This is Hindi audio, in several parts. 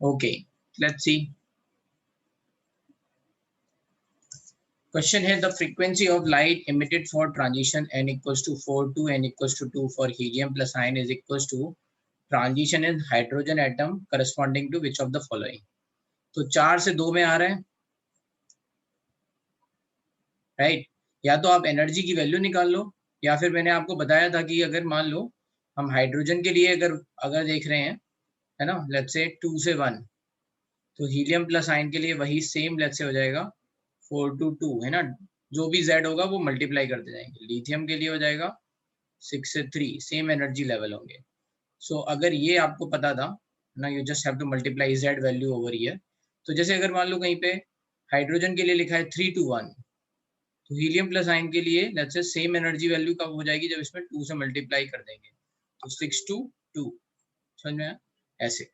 Okay, let's see. Question है, the frequency of light emitted for transition n equals to 4 to n equals to 2 for helium plus ion is equals to transition in hydrogen atom corresponding to which of the following. तो 4 से 2 में आ रहा है, राइट? या तो आप एनर्जी की वैल्यू निकाल लो, या फिर मैंने आपको बताया था कि अगर मान लो हम हाइड्रोजन के लिए अगर देख रहे हैं, है ना, लेट्स से 2 से 1, तो हीलियम प्लस आयन के लिए वही सेम लेट्स से हो जाएगा 4 to 2, है ना, जो भी z होगा वो मल्टीप्लाई करते जाएंगे। लिथियम के लिए हो जाएगा 6 से 3, सेम एनर्जी लेवल होंगे। सो अगर ये आपको पता था ना, you just have to multiply z value over here. तो जैसे अगर मान लो कहीं पे हाइड्रोजन के लिए लिखा है 3 to 1, तो हीलियम प्लस आयन के लिए let's say same energy value कब हो जाएगी, जब इसमें 2 से मल्टीप्लाई कर देंगे, तो 6 to 2, समझ में आया? ऐसे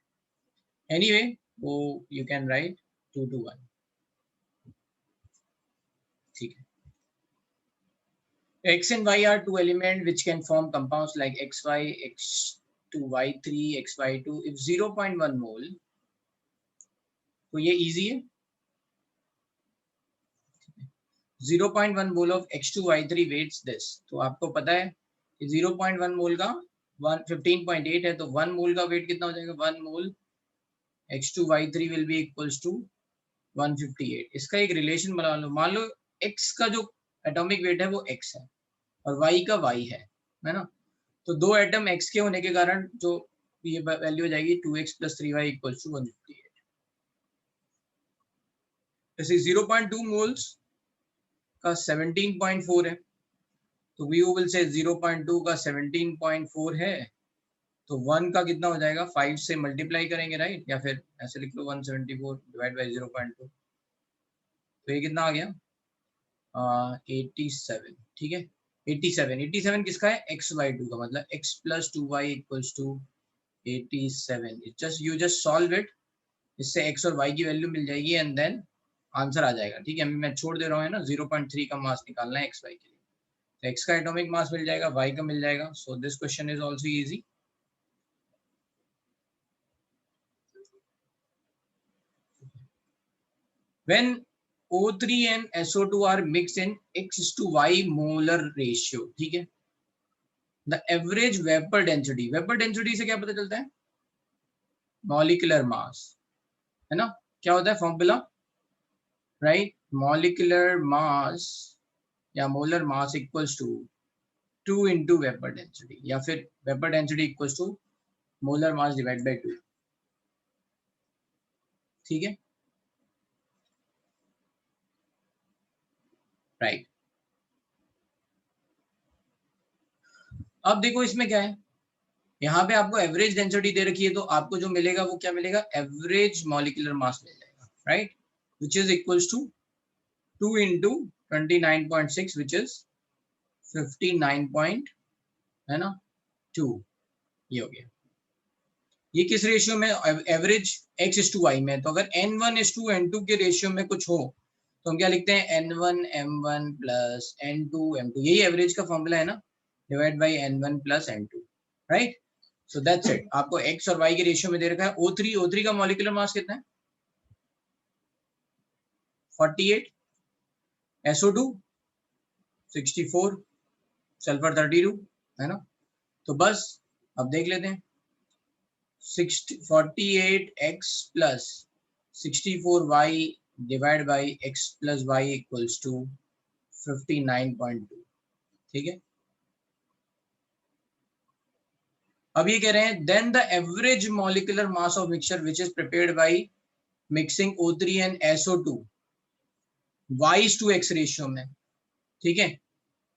एनीवे वो यू कैन राइट 2 to 1, ठीक है। X and Y are two elements which can form compounds like XY, X2Y3, XY2 if 0.1 mole, तो ये easy है। 0.1 mole of X2Y3 weights this, तो आपको पता है कि 0.1 मोल का 15.8 है, तो 1 मोल का वेट कितना हो जाएगा, 1 मोल X2Y3 will be equals to 158। इसका एक रिलेशन बना लो, मान लो X का जो एटॉमिक वेट है वो X है और Y का Y है ना, तो दो एटम X के होने के कारण जो ये वैल्यू हो जाएगी 2x + 3y = 158। जैसे 0.2 मोल्स का 17.4 है, तो वी विल से 0.2 का 17.4 है, तो 1 का कितना हो जाएगा, 5 से मल्टीप्लाई करेंगे, राइट? या फिर ऐसे लिख लो 174 डिवाइड बाय 0.2, तो ये कितना आ गया 87, ठीक है। 87 किसका है, XY2 का, मतलब x + 2y = 87। you just solve it, इससे x और y की वैल्यू मिल जाएगी एंड देन आंसर आ जाएगा, ठीक है। अभी मैं छोड़ दे रहा हूँ, है ना, 0.3 का मास निकालना है xy के लिए, तो x का एटॉमिक मास मिल जाएगा, y का मिल जाएगा। So this question is also easy. When O3 and SO2 are mixed in x/y molar ratio, ठीक है, the average vapor density, vapour density से क्या पता चलता है, मॉलिक्यूलर मास, है ना, क्या होता है फॉर्मूला, राइट? मॉलिक्यूलर मास या molar mass equals to 2 into vapour density, या फिर vapour density equals to molar mass divide by 2, ठीक है, राइट। अब देखो इसमें क्या है, यहाँ पे आपको एवरेज डेंसिटी दे रखी है, तो आपको जो मिलेगा वो क्या मिलेगा, एवरेज मॉलिक्यूलर मास मिल जाएगा, right, which is equals to 2 into 29.6 which is 59 है ना 2, ये हो गया। ये किस रेशियो में, एवरेज x/y में, तो अगर n1:n2 के रेशियो में कुछ हो तो हम क्या लिखते हैं, n1m1 + n2m2, यही एवरेज का फॉर्मूला है ना, divide by n1 + n2, right. So that's it. आपको x और y के रेशियो में दे रखा है। O3 का मॉलिक्यूलर मास कितना है, 48, SO2 64, सल्फर 32, है ना। तो बस अब देख लेते हैं, 48x + 64y divide by x + y = 59.2, ठीक है। अब ये कह रहे हैं then the average molecular mass of mixture which is prepared by mixing O3 and SO2 y/x ratio में, ठीक है।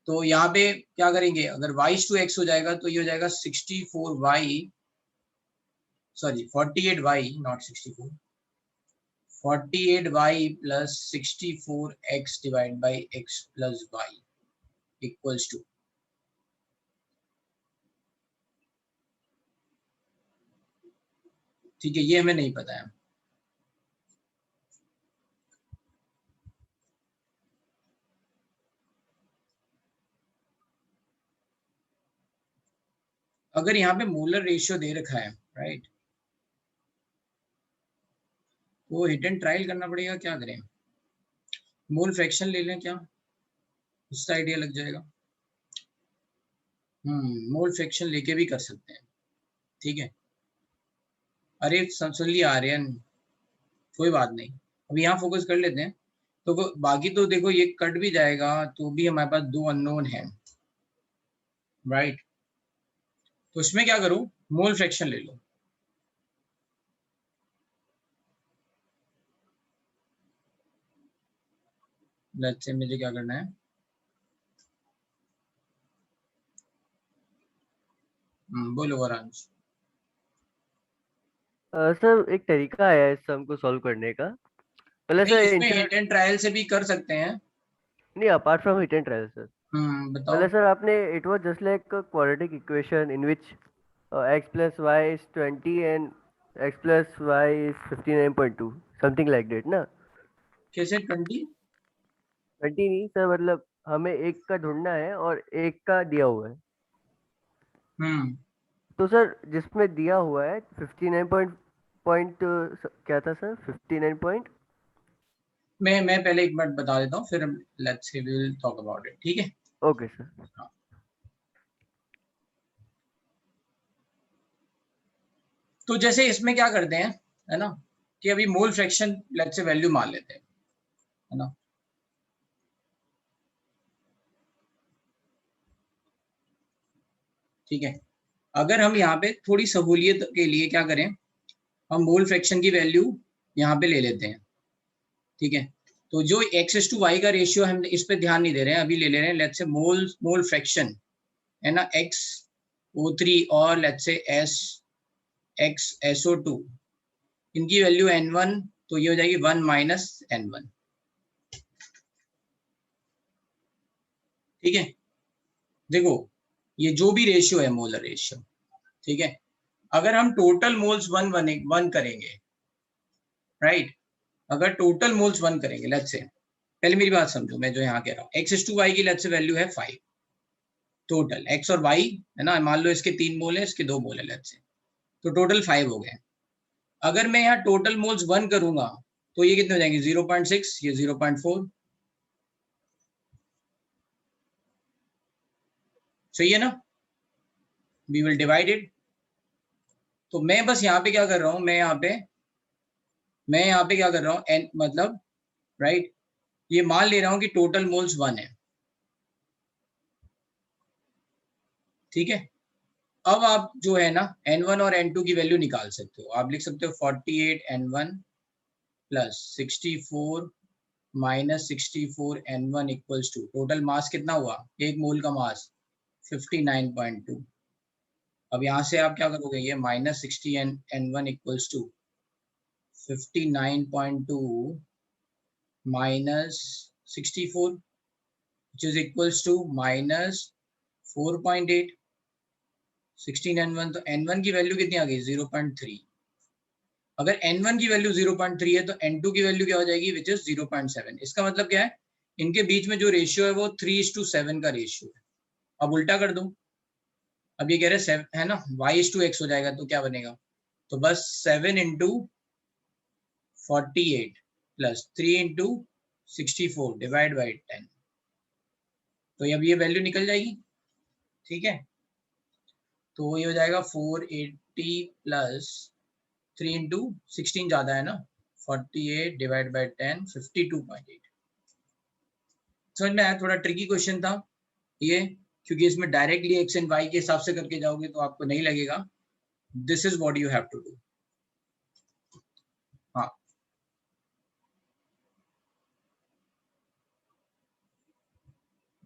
तो यहाँ पे क्या करेंगे, अगर y/x हो जाएगा तो ये हो जाएगा 48y not 64, 48y + 64x divide by x + y = ठीक है, ये हमें नहीं पता है। अगर यहाँ पे मोलर रेशियो दे रखा है, राइट, वो हिट एंड ट्रायल करना पड़ेगा, क्या करें, मोल फ्रैक्शन ले लें क्या, उसका आइडिया लग जाएगा। मोल फ्रैक्शन लेके भी कर सकते हैं, ठीक है। अरे सुन लिया आर्यन, कोई बात नहीं, अभी यहाँ फोकस कर लेते हैं। तो बाकी तो देखो ये कट भी जाएगा तो भी हमारे पास 2 अननोन है, राइट। तो इसमें क्या करो, मोल फ्रैक्शन ले लो। लेट्स से मुझे क्या करना है, बोलो वरांश। सर एक तरीका है इस सम को सॉल्व करने का, पहले नहीं, सर इसमें इंटीग्रल। हिट एंड ट्रायल से भी कर सकते हैं। नहीं, apart from hit and trial sir. बताओ। पहले सर आपने it was just like quadratic equation in which x plus y is 20 and x plus y is 59.2 something like that ना। कैसे 20? 20 नहीं सर, मतलब हमें एक का ढूंढना है और एक का दिया हुआ है। हम्म तो सर जिसमें दिया हुआ है 59 पॉइंट क्या था सर, 59 पॉइंट। मैं पहले एक मिनट बता देता हूँ, फिर let's we will talk about it, ठीक है। Okay sir. हाँ। तो जैसे इसमें क्या करते हैं, है ना, कि अभी mole fraction let's say value मान लेते हैं, है ना। ठीक है, अगर हम यहाँ पे थोड़ी सहूलियत के लिए क्या करें, हम मोल फ्रैक्शन की वैल्यू यहाँ पे ले लेते हैं, ठीक है। तो जो x टू वाई का रेशियो, हम इस पे ध्यान नहीं दे रहे हैं, अभी ले ले रहे हैं लेट्स से मोल फ्रैक्शन, है ना, XO3 और लेट्स से SO2, इनकी वैल्यू N1, तो ये हो जाएगी 1 माइनस N1, ठीक है। देखो ये जो भी रेशियो है, मोलर रेशियो, ठीक है, अगर हम टोटल मोल्स वन करेंगे, राइट, अगर टोटल मोल्स 1 करेंगे, लेट्स से, पहले मेरी बात समझो, मैं जो यहाँ कह रहा हूँ, x/y की लेट्स से वैल्यू है 5, टोटल x और y, है ना, मान लो इसके 3 मोल है, इसके 2 मोल है, लेट्स से, तो टोटल 5 हो गए। अगर मैं यहाँ टोटल मोल्स 1 करूंगा तो ये कितने हो जाएंगे, 0.6, ये 0.4, सही है ना, वी विल डिवाइड इट। तो मैं बस यहाँ पे क्या कर रहा हूँ, मैं यहाँ पे क्या कर रहा हूँ, एन मतलब, राइट, ये मान ले रहा हूँ कि टोटल मोल्स 1 है, ठीक है। अब आप जो है ना N1 और N2 की वैल्यू निकाल सकते हो, आप लिख सकते हो 48 N1 plus 64 minus 64 N1 equals to, total mass कितना हुआ, एक मोल का मास 59.2। अब यहाँ से आप क्या करोगे, ये minus 60 N1 equals to 59.2 minus 64 which is equals to minus 4.8, 16 N1, तो N1 की वैल्यू कितनी आ गई, 0.3। अगर N1 की वैल्यू 0.3 है तो N2 की वैल्यू क्या हो जाएगी, विच इज 0.7। इसका मतलब क्या है, इनके बीच में जो रेशियो है वो 3:7 का रेशियो है। अब उल्टा कर दो, अब ये कह रहे हैं है ना, y/x हो जाएगा, तो क्या बनेगा, तो बस 7 into 48 plus 3 into 64 divide by 10, तो अब ये वैल्यू निकल जाएगी, ठीक है। तो ये हो जाएगा 480 प्लस 3 इंटू 16 ज्यादा है ना, 48 डिवाइड बाई 10, 52.8। समझ में आया, थोड़ा ट्रिकी क्वेश्चन था ये, क्योंकि इसमें डायरेक्टली एक्स एंड वाई के हिसाब से करके जाओगे तो आपको नहीं लगेगा। This is what you have to do. हाँ,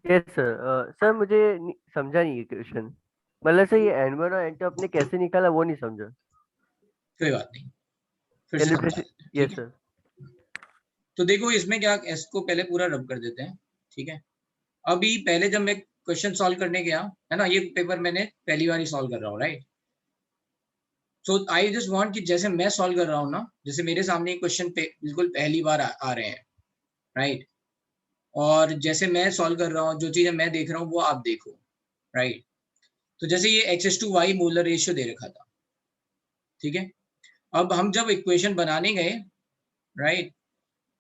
यस सर। सर मुझे समझा नहीं ये क्वेश्चन, मतलब सर ये N1 और N2 आपने कैसे निकाला वो नहीं समझा। कोई बात नहीं, फिर से कैन यू समझा प्लीज। देते हैं, ठीक यस है। सर। तो देखो इसमें क्या, इसको पहले पूरा रब कर देते हैं, ठीक है। अभी पहले जब मैं क्वेश्चन सॉल्व करने गया, है ना, ये पेपर मैंने पहली बार ही सॉल्व कर रहा हूँ, right. So I just want कि जैसे मैं सॉल्व कर रहा हूँ ना, जैसे मेरे सामने क्वेश्चन पे बिल्कुल पहली बार आ रहे हैं, राइट, और जैसे मैं सॉल्व कर रहा हूँ, जो चीजें मैं देख रहा हूँ वो आप देखो, राइट। तो जैसे ये x/y मोलर रेशियो दे रखा था, ठीक है। अब हम जब इक्वेशन बनाने गए राइट।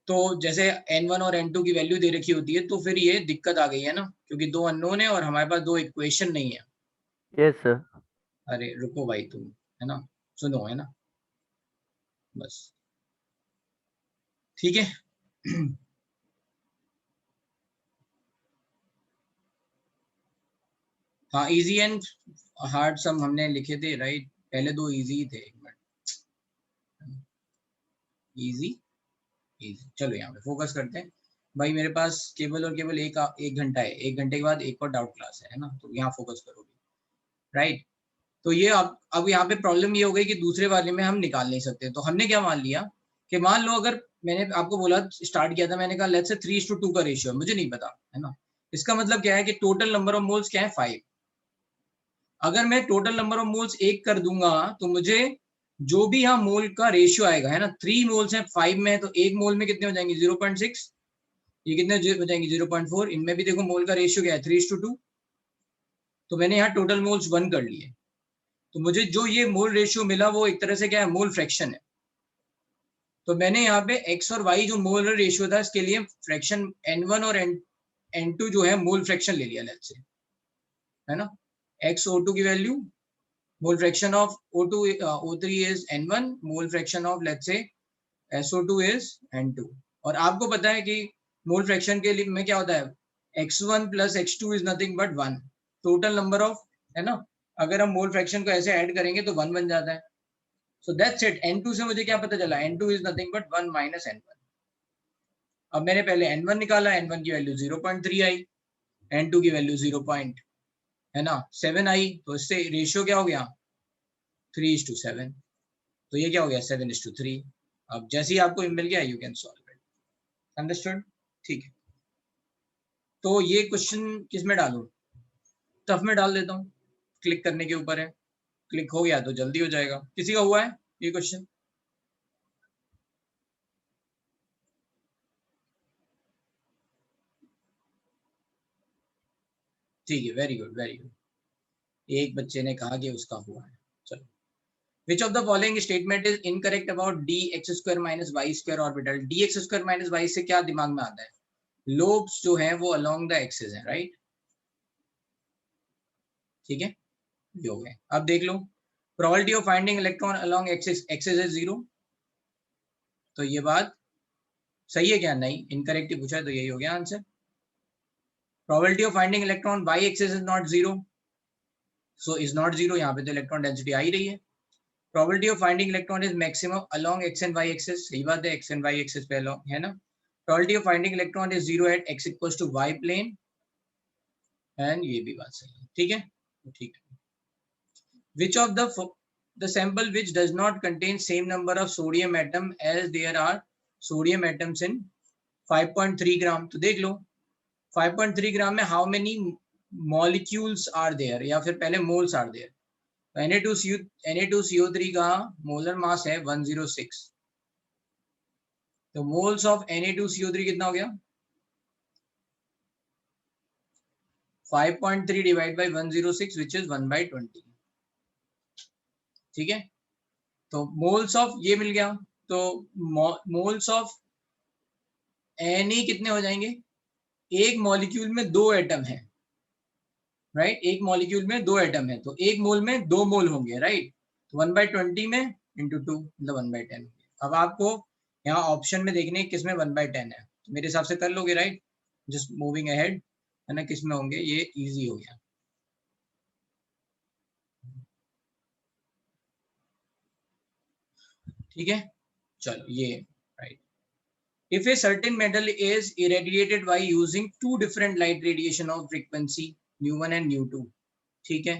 तो जैसे n1 और n2 की वैल्यू दे रखी होती है तो फिर ये दिक्कत आ गई है ना, क्योंकि दो अननोन है और हमारे पास दो इक्वेशन नहीं है। Yes sir. अरे रुको भाई तुम, है ना, सुनो, है ना, बस ठीक है। हाँ, इजी एंड हार्ड सम हमने लिखे थे, राइट। पहले दो इजी ही थे, एक मिनट, इजी इजी। चलो यहाँ पे फोकस करते हैं। भाई मेरे पास केवल और केवल एक घंटा है, एक घंटे के बाद एक और डाउट क्लास है ना, तो यहाँ फोकस करोगे, राइट। तो ये अब यहाँ पे प्रॉब्लम ये हो गई कि दूसरे वाले में हम निकाल नहीं सकते, तो हमने क्या मान लिया कि मान लो अगर मैंने आपको बोला, स्टार्ट किया था मैंने कहा लेट्स से 3:2 का रेशियो है, मुझे नहीं पता, है ना। इसका मतलब क्या है कि टोटल नंबर ऑफ मोल्स क्या है, 5। अगर मैं टोटल नंबर ऑफ मोल्स 1 कर दूंगा तो मुझे जो भी यहाँ मोल का रेशियो आएगा, है ना, 3 मोल्स है 5 में, तो एक मोल में कितने हो जाएंगे, 0.6। ये कितने हो जाएंगे, 0.4। इनमें भी देखो मोल का रेशियो क्या है, 3:2। तो मैंने यहाँ टोटल मोल्स 1 कर लिए, तो मुझे जो ये मोल रेशियो मिला वो एक तरह से क्या है, मोल फ्रैक्शन है। तो मैंने यहाँ पे x और y जो मोल रेशियो था इसके लिए फ्रैक्शन n1 और n2 जो है मोल फ्रैक्शन ले लिया, लेट्स से, है ना। x O2 की value, mole fraction of O2 O3 is n1, mole fraction of let's से SO2 इज n2। और आपको पता है कि मोल फ्रैक्शन के लिए में क्या होता है, x1 plus x2 is nothing but 1, total number of, है ना। अगर हम मोल फ्रैक्शन को ऐसे ऐड करेंगे तो 1 बन जाता है। So that's it. n2 से मुझे क्या पता चला, n2 is nothing but 1 minus n1। अब मैंने पहले n1 निकाला, n1 की वैल्यू 0.3 आई, n2 की वैल्यू 0. है ना 7 आई, तो इससे रेशियो क्या हो गया, 3:7। तो ये क्या हो गया, 7:3। अब जैसे ही आपको मिल गया you can solve it. Understood, ठीक है। तो ये क्वेश्चन किस में डालूं, टफ में डाल देता हूँ, क्लिक करने के ऊपर है, क्लिक हो गया तो जल्दी हो जाएगा। किसी का हुआ है ये क्वेश्चन, ठीक है, वेरी गुड वेरी गुड। एक बच्चे ने कहा कि उसका हुआ है, चलो। Which of the following statement is incorrect about dx square minus y square orbital? dx square minus y से क्या दिमाग में आता है, लोब्स जो है वो along the axis है, राइट। ठीक है, ये हो गए। अब देख लो, probability of finding electron along axis is 0। तो ये बात सही है क्या, नहीं, इनकरेक्ट ही पूछा है, तो यही हो गया answer. probability of finding electron y axis is not 0, so is not 0, यहाँ पे तो इलेक्ट्रॉन डेंसिटी आ ही रही है। probability of finding electron is maximum along x and y axis, सही बात है, x and y axis पे along, है ना। probability of finding electron is 0 at x equals to y plane, and ये भी बात सही है, ठीक है, तो ठीक है। which of the sample which does not contain same number of sodium atom as there are sodium atoms in 5.3 ग्राम, तो देख लो 5.3 ग्राम में how many molecules are there, या फिर पहले मोल्स आर देयर। Na2CO3 का मोलर मास है 106, तो मोल्स ऑफ Na2CO3 कितना हो गया, 5.3 डिवाइड बाय 106 विच इज 1/20, ठीक है। तो मोल्स ऑफ ये मिल गया, तो मोल्स ऑफ Na कितने हो जाएंगे, एक मॉलिक्यूल में दो एटम है, राइट, एक मॉलिक्यूल में दो एटम है, तो एक मोल में दो मोल होंगे, राइट। तो 1/20 में इंटू 2 मतलब 1/10। अब आपको यहाँ ऑप्शन में देखने किस में 1/10 है, तो मेरे हिसाब से कर लोगे, राइट, जस्ट मूविंग अहेड, है ना, किस में होंगे, ये इजी हो गया। ठीक है, चलो ये right. If a certain metal is irradiated by using two different light radiation of frequency nu1 and nu2, ठीक है,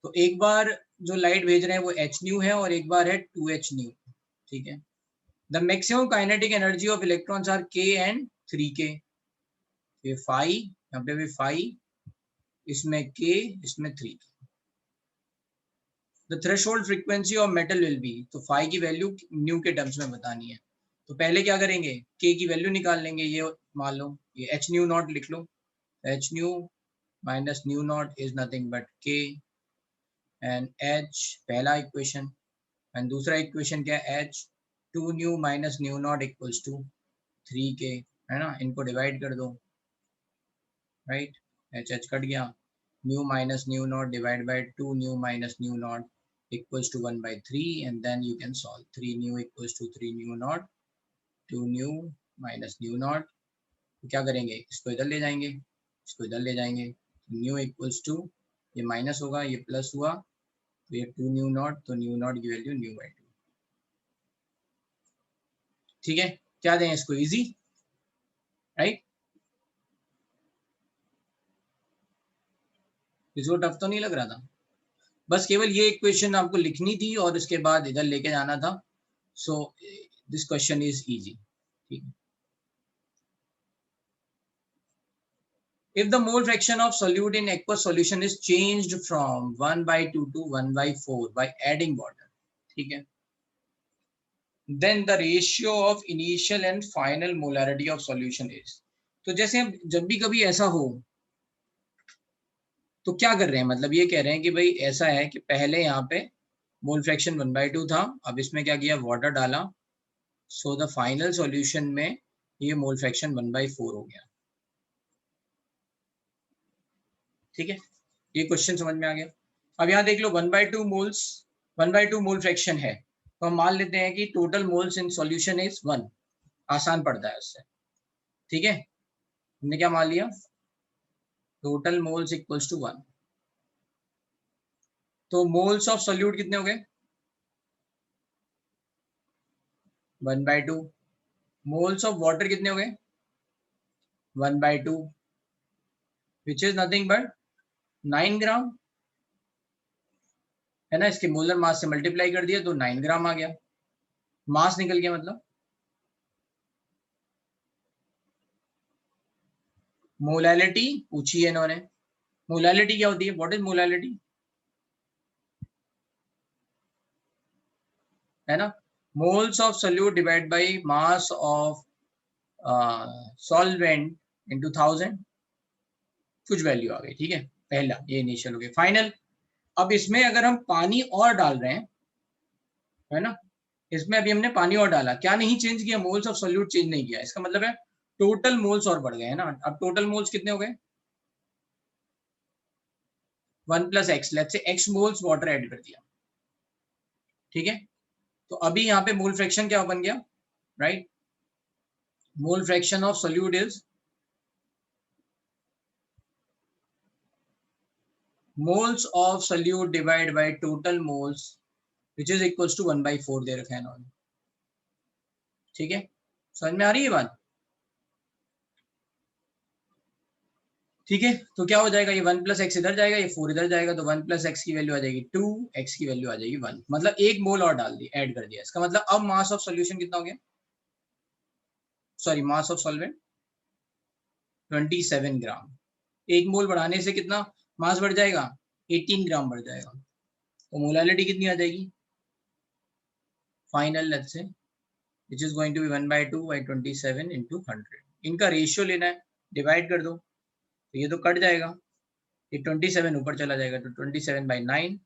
तो एक बार जो लाइट भेज रहे हैं वो h nu है और एक बार है 2h nu, ठीक है। The maximum kinetic energy of electrons are k and 3k, ये phi, यहाँ पे भी phi, इसमें k, इसमें 3k। The threshold frequency of metal will be, तो phi की वैल्यू न्यू के टर्म्स में बतानी है, तो पहले क्या करेंगे, k की वैल्यू निकाल लेंगे, ये मान लो ये h nu नॉट लिख लो, h nu minus nu naught is nothing but k and h, पहला इक्वेशन, एंड दूसरा इक्वेशन क्या है h, 2 nu minus nu naught equals to 3k, है ना, इनको डिवाइड कर दो, राइट, एच एच कट गया, nu minus nu naught divide by 2 nu minus nu naught equals to 1/3 and then you can solve 3 nu equals to 3 nu naught, 2 nu minus nu not, तो क्या करेंगे, इसको इधर ले जाएंगे, इसको इधर ले जाएंगे, न्यू इक्वल्स टू, ये माइनस होगा, ये प्लस हुआ, तो ये 2 न्यू नॉट, तो न्यू नॉट की वैल्यू न्यू बाई 2, ठीक है, क्या दें इसको, इजी, राइट, इसको टफ तो नहीं लग रहा था, बस केवल ये इक्वेशन आपको लिखनी थी और इसके बाद इधर लेके जाना था, so this question is easy, ठीक है। If the mole fraction of solute in aqueous solution is changed from 1/2 to 1/4 by adding water, ठीक है, then the ratio of initial and final molarity of solution is, तो जैसे हम जब भी कभी ऐसा हो तो क्या कर रहे हैं, मतलब ये कह रहे हैं कि भाई ऐसा है कि पहले यहाँ पे मोल फ्रैक्शन 1/2 था, अब इसमें क्या किया, वाटर डाला, सो द फाइनल सॉल्यूशन में ये मोल फ्रैक्शन 1/4 हो गया, ठीक है, ये क्वेश्चन समझ में आ गया। अब यहाँ देख लो 1/2 मोल्स, 1/2 मोल फ्रैक्शन है, तो हम मान लेते हैं कि total moles in solution is 1, आसान पड़ता है उससे, ठीक है, हमने क्या मान लिया, टोटल मोल्स इक्वल्स टू 1, तो मोल्स ऑफ सोल्यूट कितने हो गए, 1/2, मोल्स ऑफ वाटर कितने हो गए, 1/2, विच इज नथिंग बट 9 ग्राम, है ना, इसके मोलर मास से मल्टीप्लाई कर दिया तो 9 ग्राम आ गया, मास निकल गया, मतलब मोलैलिटी पूछी है इन्होंने, मोलैलिटी क्या होती है, व्हाट इज मोलैलिटी, है ना, moles of solute divide by mass of solvent into 1000, कुछ वैल्यू आ गई, ठीक है, पहला ये इनिशियल हो गया, फाइनल, अब इसमें अगर हम पानी और डाल रहे हैं, है ना, इसमें अभी हमने पानी और डाला, क्या नहीं चेंज किया, मोल्स ऑफ सोल्यूट चेंज नहीं किया, इसका मतलब है टोटल मोल्स और बढ़ गए, है ना, अब टोटल मोल्स कितने हो गए, 1 plus x, let's say x moles water add कर दिया, ठीक है, तो अभी यहाँ पे मोल फ्रैक्शन क्या बन गया, right, mole fraction of solute is moles of solute divide by total moles which is equals to 1/4 दे रखा है इन्होंने, ठीक है, समझ में आ रही है बात, ठीक है, तो क्या हो जाएगा, ये 1 प्लस एक्स इधर जाएगा, ये 4 इधर जाएगा, तो 1 प्लस एक्स की वैल्यू आ जाएगी 2, एक्स की वैल्यू आ जाएगी 1, मतलब एक मोल और डाल दी, ऐड कर दिया, इसका मतलब अब मास ऑफ सॉल्यूशन कितना हो गया, सॉरी मास ऑफ सॉल्वेंट 27 ग्राम, एक मोल बढ़ाने से कितना मास बढ़ जाएगा, 18 ग्राम बढ़ जाएगा, तो मोलालिटी कितनी आ जाएगी, final let's say which is going to be 1/2 by 27 into 100, इनका रेशियो लेना है, डिवाइड कर दो, तो ये तो कट जाएगा, ये 27 ऊपर चला जाएगा, तो 27/9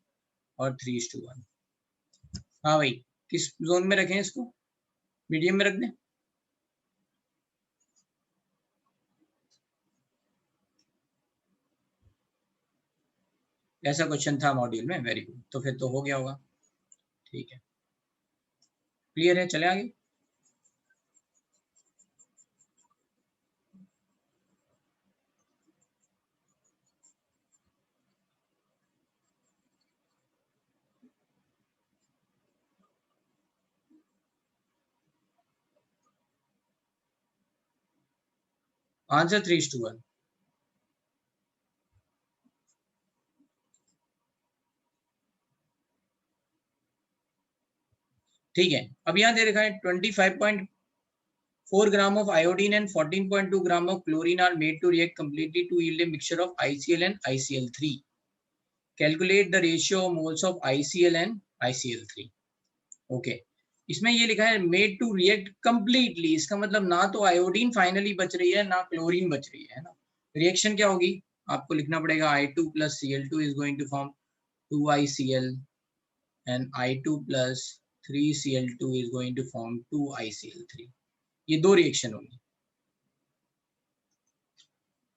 और 3:1, हाँ भाई, किस जोन में रखें इसको, मीडियम में रख दें, ऐसा क्वेश्चन था मॉड्यूल में, वेरी गुड, तो फिर तो हो गया होगा, ठीक है, क्लियर है, चले आगे, आंसर 3:1, ठीक है, अब यहाँ दे रखा है 25.4 ग्राम of iodine and 14.2 gram of chlorine are made to react completely to yield a mixture of ICl and ICl3. Calculate the ratio of moles of ICl and ICl3. Okay. इसमें ये लिखा है मेड टू रिएक्ट कंप्लीटली, इसका मतलब ना तो आयोडीन फाइनली बच रही है ना क्लोरीन बच रही है ना, रिएक्शन क्या होगी, आपको लिखना पड़ेगा I2 plus Cl2 is going to form 2ICl and I2 plus 3Cl2 is going to form 2ICl3. ये दो रिएक्शन होंगी,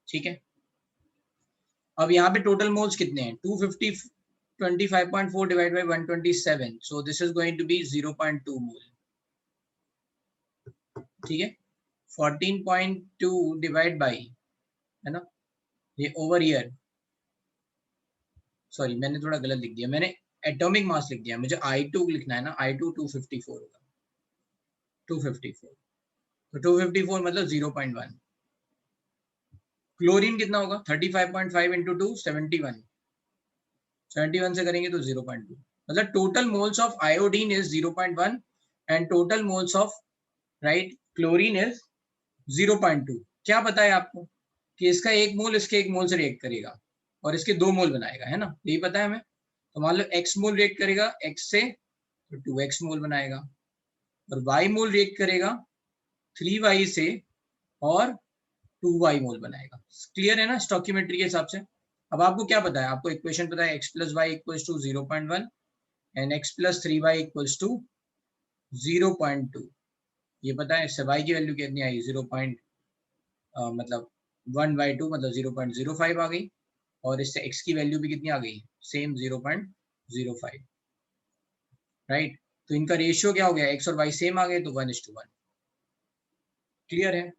ठीक है। अब यहाँ पे टोटल मोल्स कितने हैं, 250 25.4 divide by 127, so this is going to be 0.2 mole, ठीक है। 14.2 डिवाइड बाय, है ना, ये ओवर ईयर, सॉरी मैंने थोड़ा गलत लिख दिया, मैंने एटॉमिक मास लिख दिया, मुझे I2 लिखना है ना, I2 254 होगा, 254, तो 254 मतलब 0.1। क्लोरीन कितना होगा, 35.5 इंटू 2 71, 71 से करेंगे तो 0.2, मतलब total moles of iodine is 0.1 and total moles of right chlorine is 0.2। क्या पता है आपको कि इसका एक मोल इसके एक मोल से रिएक्ट करेगा और इसके दो मोल बनाएगा, है ना, यही पता है हमें। तो मान लो x मोल रिएक्ट करेगा x से तो 2x मोल बनाएगा, और y मोल रिएक्ट करेगा 3y से और 2y मोल बनाएगा। क्लियर है ना स्टोकियोमेट्री के हिसाब से। अब आपको क्या पता है, आपको इक्वेशन पता है, x plus y equals to 0.1 and x plus 3y equals to 0.2, ये पता है। इससे y की वैल्यू कितनी आई, मतलब 1/2 मतलब 0.05 आ गई, और इससे x की वैल्यू भी कितनी आ गई, सेम 0.05, राइट। तो इनका रेशियो क्या हो गया, x और y सेम आ गए तो 1:1। क्लियर है।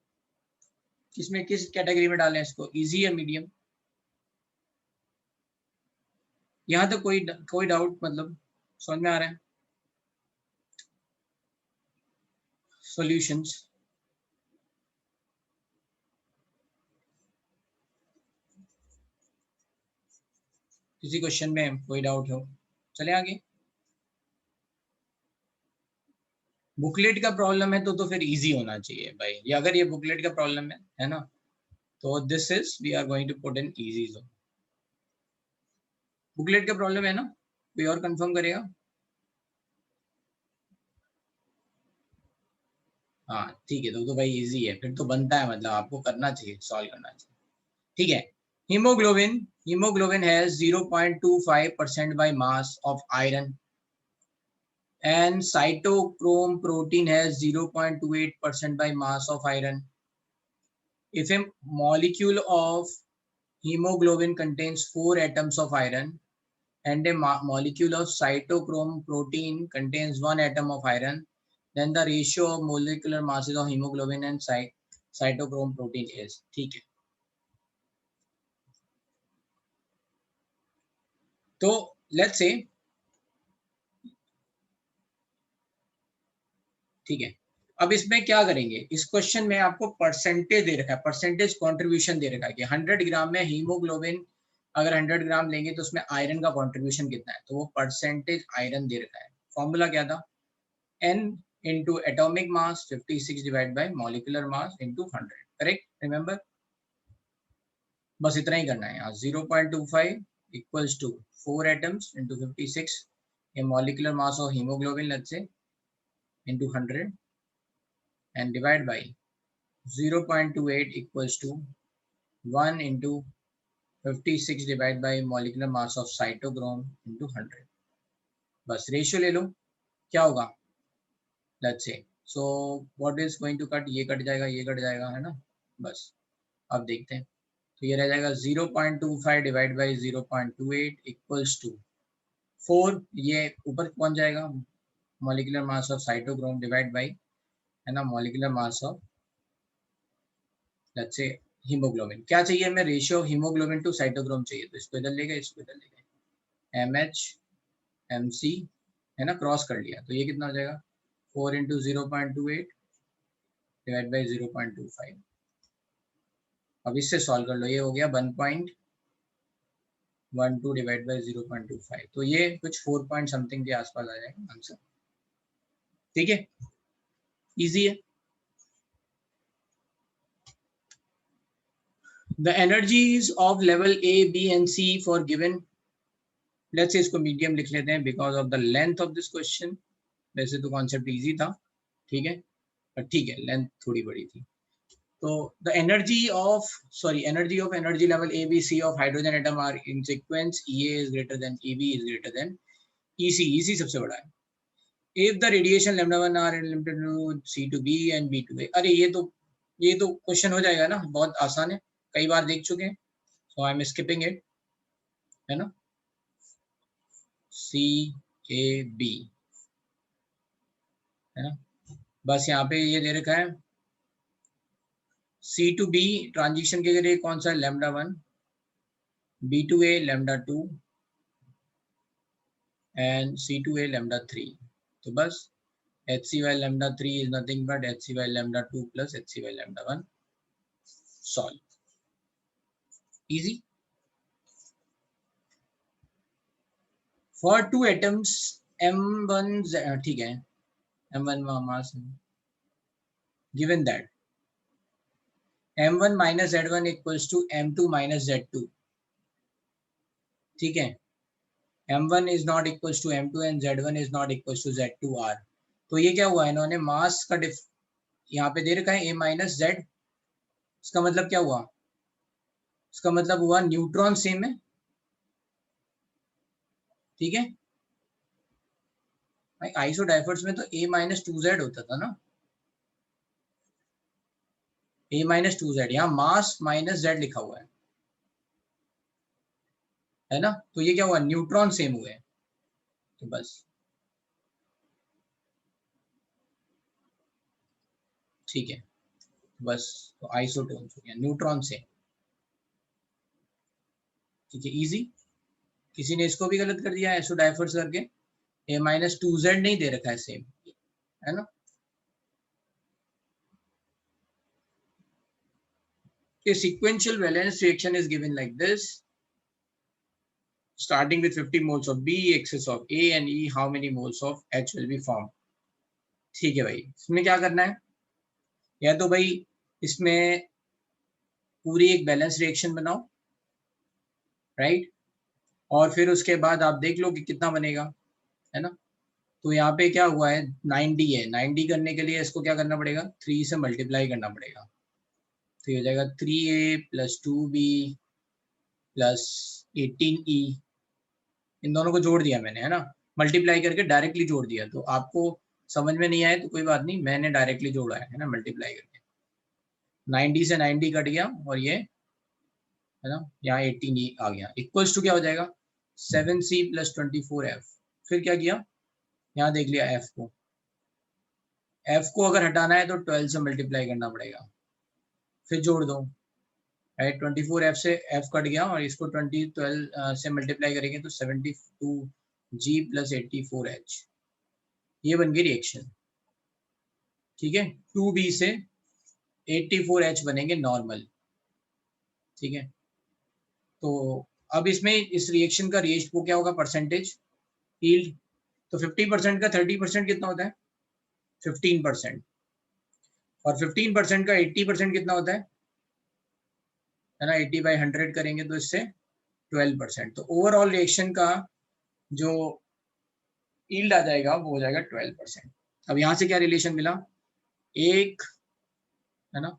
किसमें किस कैटेगरी में डालें इसको, इजी या मीडियम, यहाँ तक कोई डाउट मतलब समझ में आ रहा है। सॉल्यूशंस, किसी क्वेश्चन में कोई डाउट हो, चले आगे। बुकलेट का प्रॉब्लम है तो फिर इजी होना चाहिए भाई, ये अगर ये बुकलेट का प्रॉब्लम है ना, तो this is we are going to put in easy zone. Booklet का प्रॉब्लम है ना, कोई और कंफर्म करेगा। हाँ ठीक है, तो भाई इजी है, फिर तो बनता है, मतलब आपको करना चाहिए, सॉल्व करना चाहिए, ठीक है। Haemoglobin has 0.25% by mass of iron and cytochrome protein has 0.28% by mass of iron. If a molecule of hemoglobin contains 4 atoms of iron and a molecule of cytochrome protein contains 1 atom of iron, then the ratio of molecular masses of hemoglobin and cytochrome protein is, ठीक है। तो लेट्स से, ठीक है, अब इसमें क्या करेंगे, इस क्वेश्चन में आपको परसेंटेज दे रखा है, परसेंटेज कंट्रीब्यूशन दे रखा है कि 100 ग्राम में हीमोग्लोबिन अगर 100 ग्राम लेंगे तो उसमें आयरन का कंट्रीब्यूशन कितना है, तो वो परसेंटेज आयरन दे रखा है। फॉर्मूला क्या था, n into atomic mass 56 divided by molecular mass into 100, correct, remember. बस इतना ही करना है यहाँ, 0.25 equals to 4 atoms into 56, a molecular mass of hemoglobin let's say into 100 and divide by 0.28 equals to 1 into 56 divided by molecular mass of cytochrome into 100, बस रेशियो ले लो, क्या होगा, let's say, so what is going to cut, ये कट जाएगा, ये कट जाएगा, है ना, बस अब देखते हैं। तो ये रह जाएगा 0.25 डिवाइड बाई 0.28 इक्वल्स टू 4, ये ऊपर पहुंच जाएगा, molecular mass of cytochrome divide by, है ना, molecular mass of let's say haemoglobin. क्या चाहिए हमें, ratio of haemoglobin to cytochrome चाहिए, तो इसको इधर ले गए, इसको इधर ले गए, MH MC, है ना, क्रॉस कर लिया, तो ये कितना हो जाएगा, 4 इंटू 0.28 डिवाइड बाई 0.25। अब इससे सॉल्व कर लो, ये हो गया 1.12 डिवाइड बाई 0.25, तो ये कुछ 4 पॉइंट समथिंग के आसपास आ जाएगा आंसर, ठीक है, इजी है। The energies of level A, B and C for given, let's say इसको मीडियम लिख लेते हैं because of the length of this question, वैसे तो कॉन्सेप्ट इजी था, ठीक है, पर ठीक है लेंथ थोड़ी बड़ी थी। तो the energy of energy level A, B, C of hydrogen atom are in sequence, EA is greater than EB is greater than EC, EC सबसे बड़ा है, if the radiation lambda 1 are limited to C to B and B to A। अरे ये तो क्वेश्चन हो जाएगा ना, बहुत आसान है, कई बार देख चुके हैं, so I am skipping it, है ना, C A B, है ना, बस यहाँ पे ये दे रखा है C to B ट्रांजिशन के लिए कौन सा, lambda 1, B to A lambda 2 and C to A lambda 3। तो बस HC by lambda 3 is nothing but HC by lambda 2 plus HC by lambda 1, solve, easy। For two atoms M1 ठीक है, M1 mass given that M1 minus Z1 equals to M2 minus Z2, ठीक है, M1 is not equals to M2 and Z1 is not equals to Z2R। तो ये क्या हुआ, इन्होंने मास का यहाँ पे दे रखा है A माइनस Z, इसका मतलब क्या हुआ, इसका मतलब हुआ न्यूट्रॉन सेम है, ठीक है भाई, आइसोडाइफर्स में तो A माइनस 2Z होता था ना, A माइनस 2Z, यहाँ मास माइनस Z लिखा हुआ है ना, तो ये क्या हुआ, न्यूट्रॉन सेम हुए, तो बस ठीक है, बस तो आइसोटोन्स हो गया, न्यूट्रॉन सेम, ठीक है, इजी। किसी ने इसको भी गलत कर दिया आइसोडाइफर्स करके, A माइनस 2Z नहीं दे रखा है सेम, है ना। A sequential valence reaction is given like this, starting with 50 moles of B, excess of A and E, how many moles of H will be formed। ठीक है भाई, इसमें क्या करना है, या तो भाई इसमें पूरी एक बैलेंस रिएक्शन बनाओ, राइट, और फिर उसके बाद आप देख लो कि कितना बनेगा, है ना। तो यहाँ पे क्या हुआ है, 9D है, 9D करने के लिए इसको क्या करना पड़ेगा, 3 से मल्टीप्लाई करना पड़ेगा, तो ये हो जाएगा 3A plus 2B plus 18E, इन दोनों को जोड़ दिया मैंने, है ना, मल्टीप्लाई करके डायरेक्टली जोड़ दिया, तो आपको समझ में नहीं आए तो कोई बात नहीं, मैंने डायरेक्टली जोड़ा है ना, मल्टीप्लाई करके 9D से 9D कट गया, और ये है ना, यहाँ 18E आ गया, इक्वल्स टू क्या हो जाएगा 7C प्लस 24F। फिर क्या किया, यहाँ देख लिया F को, F को अगर हटाना है तो 12 से मल्टीप्लाई करना पड़ेगा, फिर जोड़ दो, राइट, 24F से F कट गया, और इसको 12 से मल्टीप्लाई करेंगे तो 72G प्लस 84H, ये बन गई रिएक्शन, ठीक है। 2B से 84H बनेंगे नॉर्मल, ठीक है। तो अब इसमें इस रिएक्शन का रेशियो क्या होगा, परसेंटेज यील्ड, तो 50% का 30% कितना होता है, 15%, और 15% का 80% कितना होता है ना, 80/100 करेंगे तो इससे 12%, तो ओवरऑल रिएक्शन का जो यील्ड आ जाएगा वो हो जाएगा 12%। अब यहाँ से क्या रिलेशन मिला, एक है ना,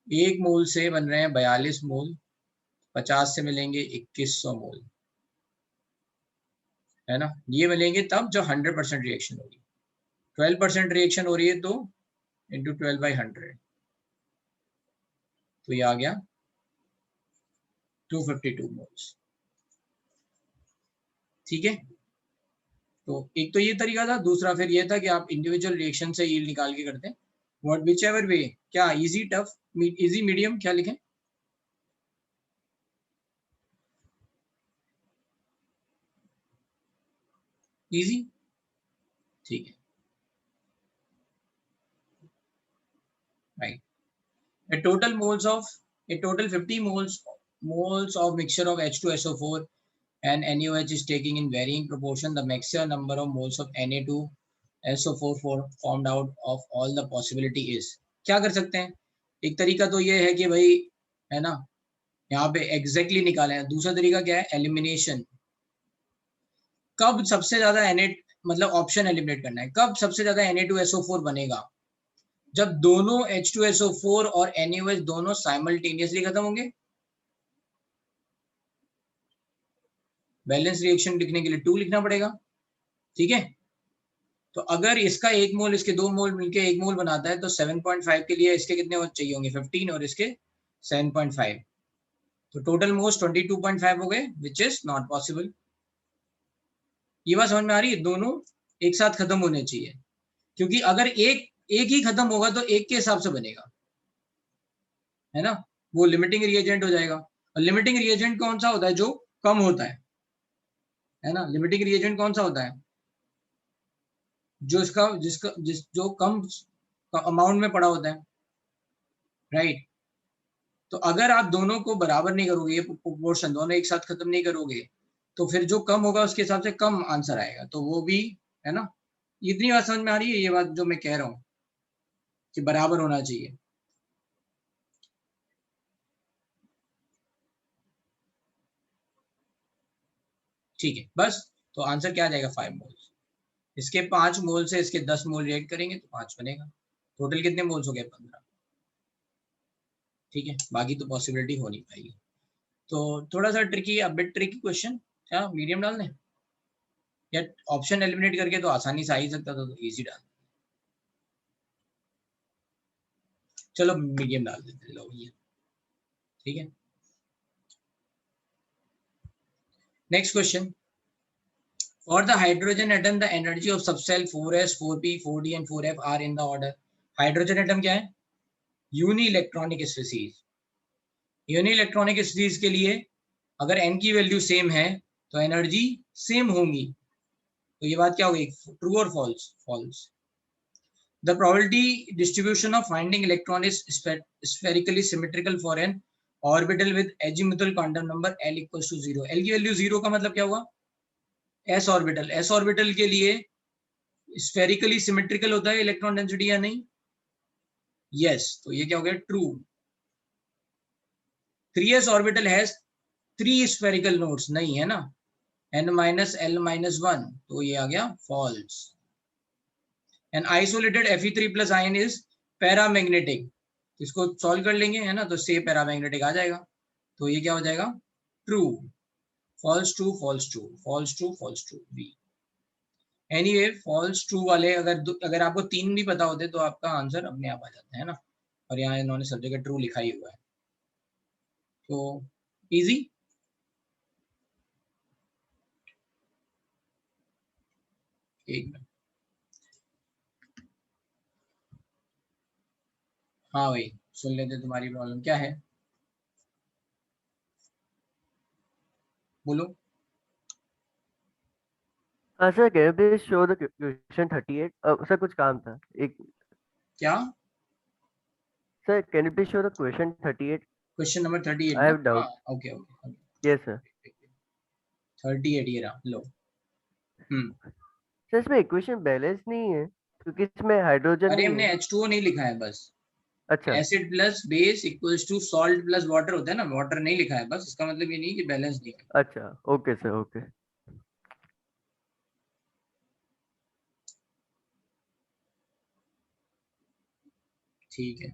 एक मोल से बन रहे हैं 42 मोल, 50 से मिलेंगे 2100 मोल, है ना, ये मिलेंगे तब जब 100% रिएक्शन होगी, 12% रिएक्शन हो रही है तो इंटू 12/100, तो ये आ गया 252 मोल्स, ठीक है। तो एक तो ये तरीका था, दूसरा फिर ये था कि आप इंडिविजुअल रिएक्शन से यील्ड निकाल के करते हैं, व्हाट विच एवर वे, क्या इजी टफ इजी मीडियम क्या लिखें, इजी, ठीक है, right. A total 50 moles of mixture of H2SO4 and NaOH is taking in varying proportion the maximum number of moles of Na2SO4 formed out of all the possibility is। क्या कर सकते हैं, एक तरीका तो ये है कि भाई, है ना, यहाँ पे एग्जैक्टली निकालें, दूसरा तरीका क्या है, एलिमिनेशन, कब सबसे ज्यादा Na, मतलब ऑप्शन एलिमिनेट करना है, कब सबसे ज्यादा Na2SO4 बनेगा, जब दोनों H2SO4 और NaOH दोनों साइमल्टेनियसली खत्म होंगे। बैलेंस रिएक्शन लिखने के लिए 2 लिखना पड़ेगा, ठीक है। तो अगर इसका 1 मोल इसके 2 मोल मिलके 1 मोल बनाता है तो 7.5 के लिए इसके कितने चाहिए होंगे 15 और इसके 7.5, तो टोटल मोल्स 22.5 हो गए, विच इज नॉट पॉसिबल। ये बात समझ में आ रही है? दोनों एक साथ खत्म होने चाहिए, क्योंकि अगर एक ही खत्म होगा तो एक के हिसाब से बनेगा, है ना, वो लिमिटिंग रिएजेंट हो जाएगा। और लिमिटिंग रिएजेंट कौन सा होता है? जो कम होता है ना। लिमिटिंग रिएजेंट कौन सा होता है? जो जो कम अमाउंट में पड़ा होता है, राइट। तो अगर आप दोनों को बराबर नहीं करोगे, ये प्रोपोर्शन दोनों एक साथ खत्म नहीं करोगे, तो फिर जो कम होगा उसके हिसाब से कम आंसर आएगा, तो वो भी, है ना। इतनी बात समझ में आ रही है? ये बात जो मैं कह रहा हूँ कि बराबर होना चाहिए। ठीक है, बस। तो आंसर क्या आ जाएगा? 5 मोल्स। इसके 5 मोल से इसके 10 मोल रिएक्ट करेंगे तो 5 बनेगा। टोटल कितने मोल्स हो गए? 15। ठीक है, बाकी तो पॉसिबिलिटी हो नहीं पाएगी। तो थोड़ा सा ट्रिकी, अब बिट ट्रिकी क्वेश्चन। क्या मीडियम डाल दें, या ऑप्शन एलिमिनेट करके तो आसानी से आ ही सकता था, तो इजी डाल। चलो मीडियम डाल देते लो ये। ठीक है, next question. For the hydrogen atom, the energy of subcell 4s, 4p, 4d and 4f are in the order. Hydrogen atom क्या है? Uni electronic species. Uni electronic species के लिए अगर n की वैल्यू सेम है तो एनर्जी सेम होंगी। तो ये बात क्या होगी? ट्रू और false? False. The probability distribution of finding electron is spherically symmetrical for an orbital with azimuthal quantum number L equals to 0. L की वैल्यू 0 का मतलब क्या हुआ? s orbital. s ऑर्बिटल के लिए स्फेरिकली सिमेट्रिकल होता है इलेक्ट्रॉन डेंसिटी या नहीं? यस, तो ये क्या हो गया? True. 3s orbital has 3 spherical nodes, नहीं है ना, n-l-1, तो ये आ गया false. An isolated Fe3+ ion is paramagnetic. इसको सॉल्व कर लेंगे, है ना, तो से पैरामैग्नेटिक आ जाएगा, तो ये क्या हो जाएगा? True. False true false true false true false true B. Anyway false true वाले अगर आपको 3 भी पता होते तो आपका आंसर अपने आप आ जाता है ना, और यहाँ इन्होंने सब जगह ट्रू लिखा ही हुआ है, तो इजी। एक मिनट, हाँ भाई सुन लेते, तुम्हारी प्रॉब्लम क्या है, बोलो। हाँ sir, can you please show the question 38? Sir कुछ काम था एक। क्या? Sir can you please show the question 38? Question number 38 आई ना? हैव हाँ, doubt. Okay okay. Yes sir. 38 ये रहा लो। सर इसमें इक्वेशन बैलेंस नहीं है, क्योंकि इसमें हाइड्रोजन अरे नहीं हमने है। H2O नहीं लिखा है बस। अच्छा। Acid plus base equals to salt plus water होता है ना, वाटर नहीं लिखा है बस, इसका मतलब ये नहीं कि बैलेंस नहीं है। अच्छा ओके सर, ओके। ठीक है,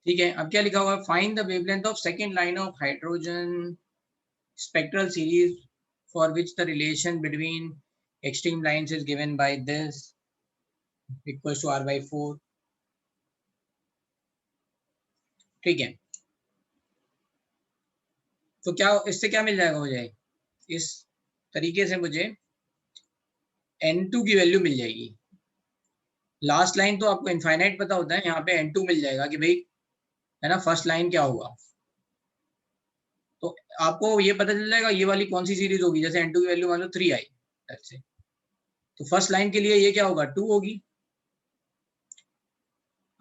ठीक है। अब क्या लिखा हुआ है? Find the wavelength of second line of hydrogen spectral series for which the relation between extreme lines is given by this equals to r/4। ठीक है, तो क्या इससे क्या मिल जाएगा मुझे? इस तरीके से मुझे n2 की वैल्यू मिल जाएगी। लास्ट लाइन तो आपको इनफाइनाइट पता होता है, यहाँ पे n2 मिल जाएगा कि भाई, है ना, फर्स्ट लाइन क्या होगा, तो आपको ये पता चल जाएगा ये वाली कौन सी सीरीज होगी। जैसे n2 की वैल्यू मान लो 3 आई, तो फर्स्ट लाइन के लिए ये क्या होगा? 2 होगी।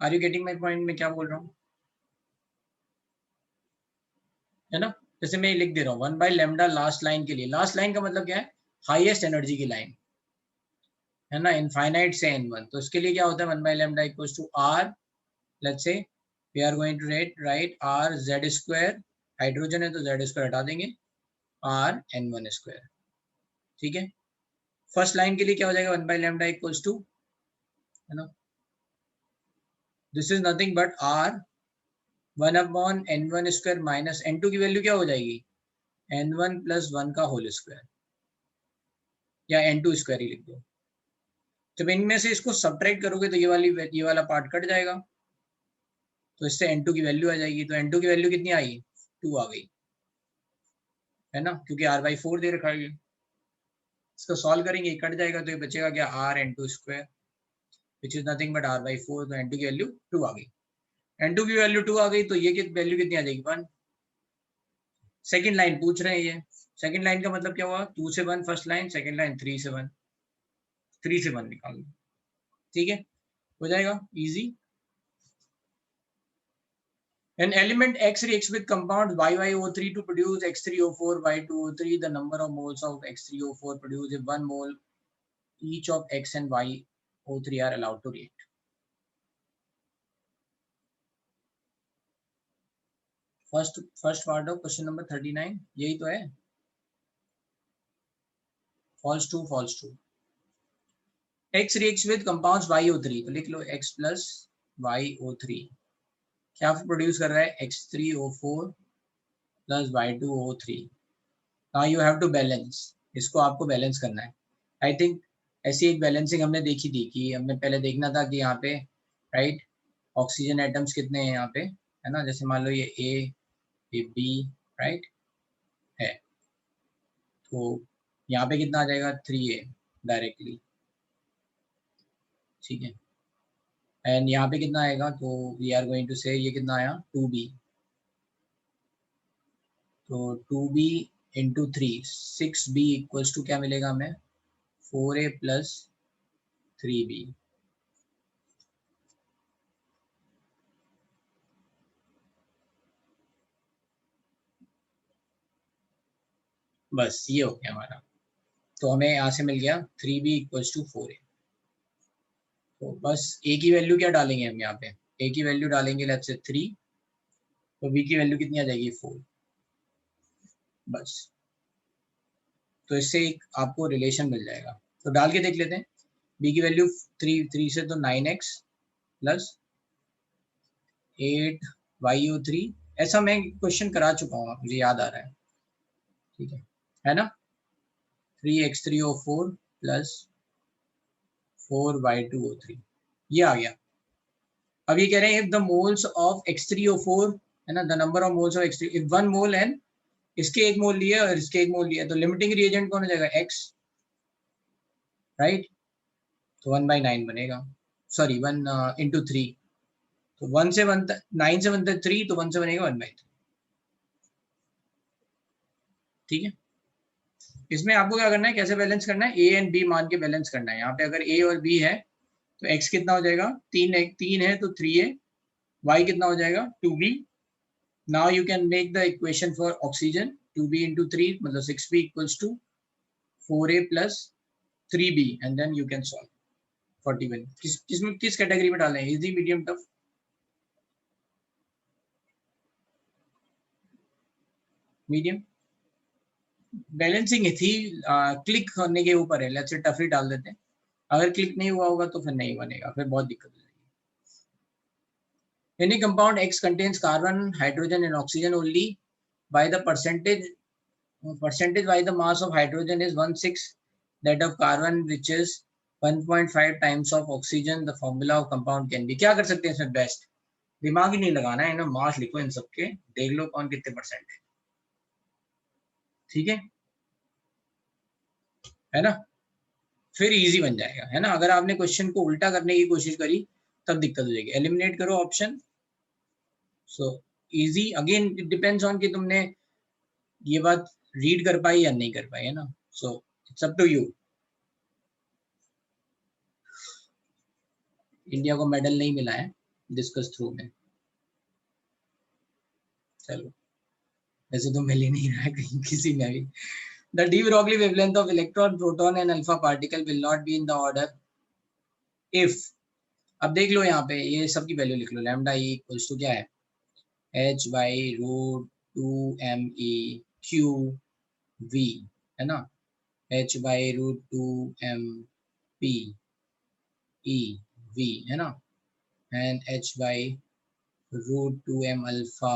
Are you getting my point में क्या बोल रहा हूँ, है ना? जैसे मैं लिख दे रहा हूँ 1/λ लास्ट लाइन के लिए। लास्ट लाइन का मतलब क्या है? हाईएस्ट एनर्जी की लाइन, है ना, इनफाइनाइट से n1। तो इसके लिए क्या होता है? 1/λ equals to r, let's say we are going to write r z², hydrogen है तो z² हटा देंगे, r n1²। ठीक है, फर्स्ट लाइन के लिए क्या हो जाएगा 1 बाई लैम्डा इक्वल्स टू, है ना, this is nothing but r 1 upon n1 square minus n2 की वैल्यू क्या हो जाएगी n1 प्लस 1 का होल स्क्वायर, या n2 स्क्वायर ही लिख दो। जब इनमें से इसको सब्ट्रैक्ट करोगे तो ये वाला पार्ट कट जाएगा, तो इससे n2 की वैल्यू आ जाएगी। तो n2 की वैल्यू कितनी आई 2 आ गई, है ना, क्योंकि r/4 दे रखा है। इसको सॉल्व करेंगे कट जाएगा, तो ये बचेगा क्या r(n2 square) which is nothing but r/4। तो n2 की वैल्यू 2 आ गई। n2 की वैल्यू 2 आ गई तो ये वैल्यू कितनी आ जाएगी 1। सेकंड लाइन पूछ रहे हैं, ये सेकंड लाइन का मतलब क्या हुआ 2 से 1 फर्स्ट लाइन, सेकंड लाइन 3 से 1, 3 से 1 निकाल लो, ठीक है, हो जाएगा easy. An element X reacts with compounds YyO3 to produce X3O4 Y2O3. The number of moles of X3O4 produced if 1 mole each of X and YO3 are allowed to react. First part of question number 39 यही तो है, false true। X reacts with compounds YO3, तो लिख लो X plus YO3 क्या प्रोड्यूस कर रहा है X3O4 plus Y2O3। Now you have to balance, इसको आपको बैलेंस करना है। आई थिंक ऐसी एक बैलेंसिंग हमने देखी थी कि हमने पहले देखना था कि यहाँ पे राइट ऑक्सीजन एटम्स कितने हैं यहाँ पे, है ना, जैसे मान लो ये A, ये B राइट है, तो यहाँ पे कितना आ जाएगा 3A डायरेक्टली, ठीक है, एंड यहाँ पे कितना आएगा, तो वी आर गोइंग टू से ये कितना आया 2B, तो 2B into 3 6B equals to क्या मिलेगा हमें 4A प्लस 3B। बस ये हो गया हमारा, तो हमें यहाँ से मिल गया 3B इक्वल्स टू 4A। तो बस A की वैल्यू क्या डालेंगे हम यहाँ पे, A की वैल्यू डालेंगे लेट्स से 3, तो B की वैल्यू कितनी आ जाएगी 4, बस। तो इससे एक आपको रिलेशन मिल जाएगा, तो डाल के देख लेते हैं। B की वैल्यू 3 से तो 9x प्लस 8YO3, ऐसा मैं क्वेश्चन करा चुका हूँ, मुझे याद आ रहा है, ठीक है ना, 3x3O4 प्लस 4Y2O3 ये आ गया। अब ये कह रहे हैं if the moles of X3O4, है ना, the number of moles of X3, if 1 मोल है, इसके 1 मोल लिया और इसके 1 मोल लिया, तो लिमिटिंग रिएजेंट कौन हो जाएगा X, राइट, तो 1/9 बनेगा, सॉरी 1 इंटू 3, तो 1 से 1 तक 9 से 1 तक 3, तो 1 से बनेगा 1/3, ठीक है। इसमें आपको क्या करना है, कैसे बैलेंस करना है, A एंड B मान के बैलेंस करना है। यहाँ पे अगर A और B है तो X कितना हो जाएगा 3 है तो 3A, Y कितना हो जाएगा 2B। Now you can make the equation for oxygen 2B into 3 मतलब 6B equals to 4A plus 3B and then you can solve 41। किस कैटेगरी में डालें, easy medium tough, medium. Balancing थी क्लिक करने के ऊपर है, लेट्स से टफ ही डाल देते हैं, अगर क्लिक नहीं हुआ होगा तो फिर नहीं बनेगा, फिर बहुत दिक्कत हो जाएगी। Any compound X contains carbon, hydrogen and oxygen only by the percentage why the mass of hydrogen is 1/6 that of carbon which is 1.5 times of oxygen, the formula of compound can be। क्या कर सकते हैं इसमें बेस्ट, दिमाग ही नहीं लगाना है, इन्हें मास लिखो इन सबके, देख लो कौन कितने परसेंट है, ठीक है ना, फिर इजी बन जाएगा, है ना। अगर आपने क्वेश्चन को उल्टा करने की कोशिश करी तब दिक्कत हो जाएगी। एलिमिनेट करो option, so easy, again it depends on कि तुमने ये बात रीड कर पाई या नहीं कर पाई, है ना, so it's up to you. India को मेडल नहीं मिला है डिस्कस थ्रू में, चलो वैसे तो मिल ही नहीं रहा है कहीं किसी में भी। The de Broglie wavelength of electron, proton and alpha particle will not be in the order if, अब देख लो यहाँ पे ये सब की वैल्यू लिख लो, लैम्डा ई इक्वल्स टू क्या है h/√2me q v, है ना, h/√2m p e v है ना, and h/√2m alpha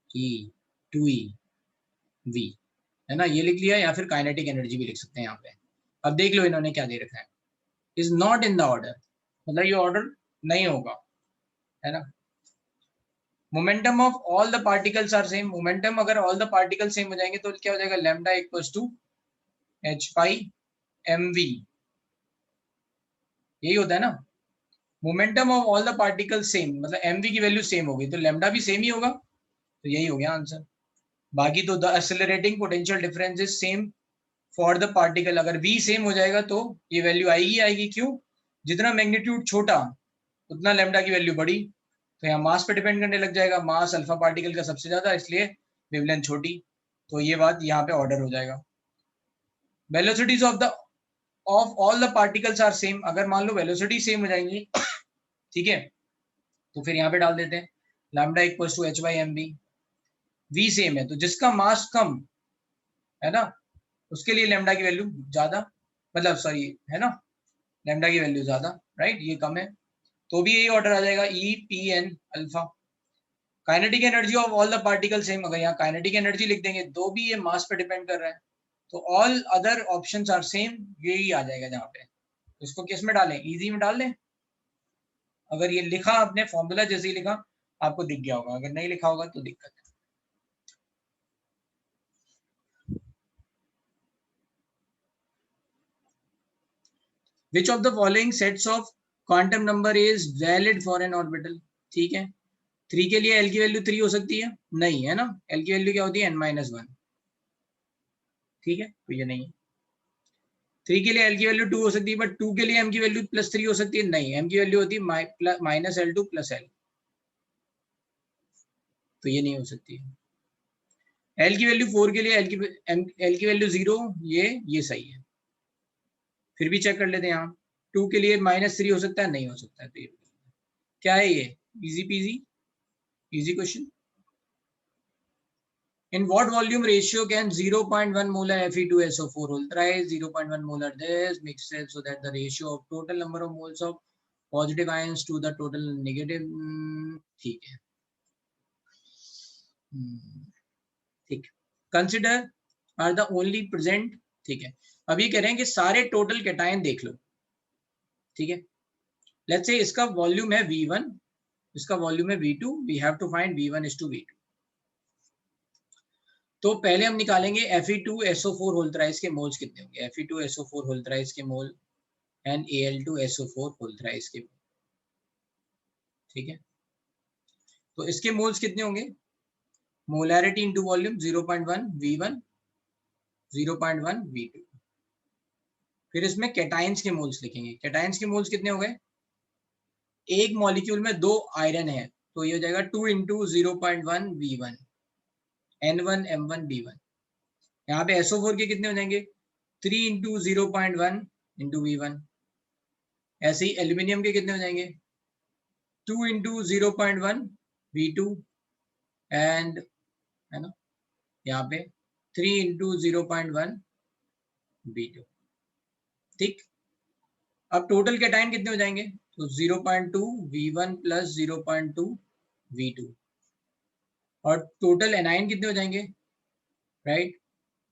e 2e v है ना, ये लिख लिया, या फिर काइनेटिक एनर्जी भी लिख सकते हैं यहाँ पे। अब देख लो इन्होंने क्या दे रखा है, is not in the order, मतलब ये ऑर्डर नहीं होगा, है ना। Momentum of all the particles are same, momentum अगर ऑल द पार्टिकल सेम हो जाएंगे तो क्या हो जाएगा, लैम्डा इक्वल्स टू h/mv, यही होता है ना। Momentum of all the particle same, मतलब mv की वैल्यू सेम होगी तो लैम्डा भी सेम ही होगा, तो यही हो गया आंसर। बाकी तो the accelerating potential difference is same for the particle, अगर v सेम हो जाएगा तो ये वैल्यू आएगी आएगी, क्यों, जितना मैग्नीट्यूड छोटा उतना लैम्डा की वैल्यू बड़ी, तो यहाँ मास पे डिपेंड करने लग जाएगा, मास अल्फा पार्टिकल का सबसे ज्यादा, इसलिए वेवलेंथ छोटी, तो ये बात यहाँ पे ऑर्डर हो जाएगा। Velocities of all the particles are same, अगर मान लो वेलोसिटी सेम हो जाएंगी ठीक है, तो फिर यहाँ पे डाल देते हैं lambda equals to h/mv, v same है तो जिसका मास कम है ना उसके लिए लैम्डा की वैल्यू ज्यादा, मतलब सॉरी है ना, लैम्डा की वैल्यू ज्यादा, राइट, ये कम है, तो भी यही ऑर्डर आ जाएगा E P N alpha. Kinetic energy of all the particle same, अगर यहाँ काइनेटिक एनर्जी लिख देंगे तो भी ये मास पे डिपेंड कर रहा है, तो all other options are same, यही आ जाएगा जहाँ पे। तो इसको किस में डालें, इजी में डाल दें, अगर ये लिखा आपने फॉर्मूला जैसे ही लिखा आपको दिख गया होगा, अगर नहीं लिखा होगा तो दिक्कत है। Which of the following sets of quantum number is valid for an orbital, ठीक है, 3 के लिए L की वैल्यू 3 हो सकती है, नहीं है ना, L की वैल्यू क्या होती है n-1, ठीक है, तो ये नहीं है। 3 के लिए L की वैल्यू 2 हो सकती है, बट 2 के लिए M की वैल्यू +3 हो सकती है, नहीं, M की वैल्यू होती है -L2 + L, तो ये नहीं हो सकती है। L की वैल्यू 4 के लिए L की वैल्यू 0, ये सही है, फिर भी चेक कर लेते हैं यहाँ, 2 के लिए -3 हो सकता है, नहीं हो सकता है, तो ये क्या है, ये easy PG easy question. In what volume ratio can 0.1 molar Fe2SO4 ultralize 0.1 molar this mixed so that the ratio of total number of moles of positive ions to the total negative, ठीक है, ठीक, consider are the only present, ठीक है, अब ये कह रहे हैं कि सारे टोटल कैटायन देख लो, ठीक है, लेट्स से इसका वॉल्यूम है V1, इसका वॉल्यूम है V2, we have to find V1 is to V2, तो पहले हम निकालेंगे Fe2SO4 होल थ्राइस के मोल्स कितने होंगे, Fe2SO4 होल थ्राइस के mole and Al2SO4 whole thrice के मोल, ठीक है, तो इसके मोल्स कितने होंगे, molarity into volume 0.1 V1 0.1 V2, फिर इसमें कैटायंस के मोल्स लिखेंगे, कैटायंस के मोल्स कितने हो गए, एक मॉलिक्यूल में 2 आयरन है तो ये हो जाएगा 2 into 0.1 V1 N1 M1 B1, यहाँ पे SO4 के कितने हो जाएंगे 3 इंटू 0.1 इंटू V1, ऐसे ही एल्यूमिनियम के कितने हो जाएंगे 2 इंटू 0.1 V2 एंड, है ना, यहाँ पे 3 इंटू 0.1 V2, ठीक, अब टोटल कैटायन कितने हो जाएंगे, तो 0.2 V1 प्लस 0.2 V2, और टोटल एनायन कितने हो जाएंगे, राइट,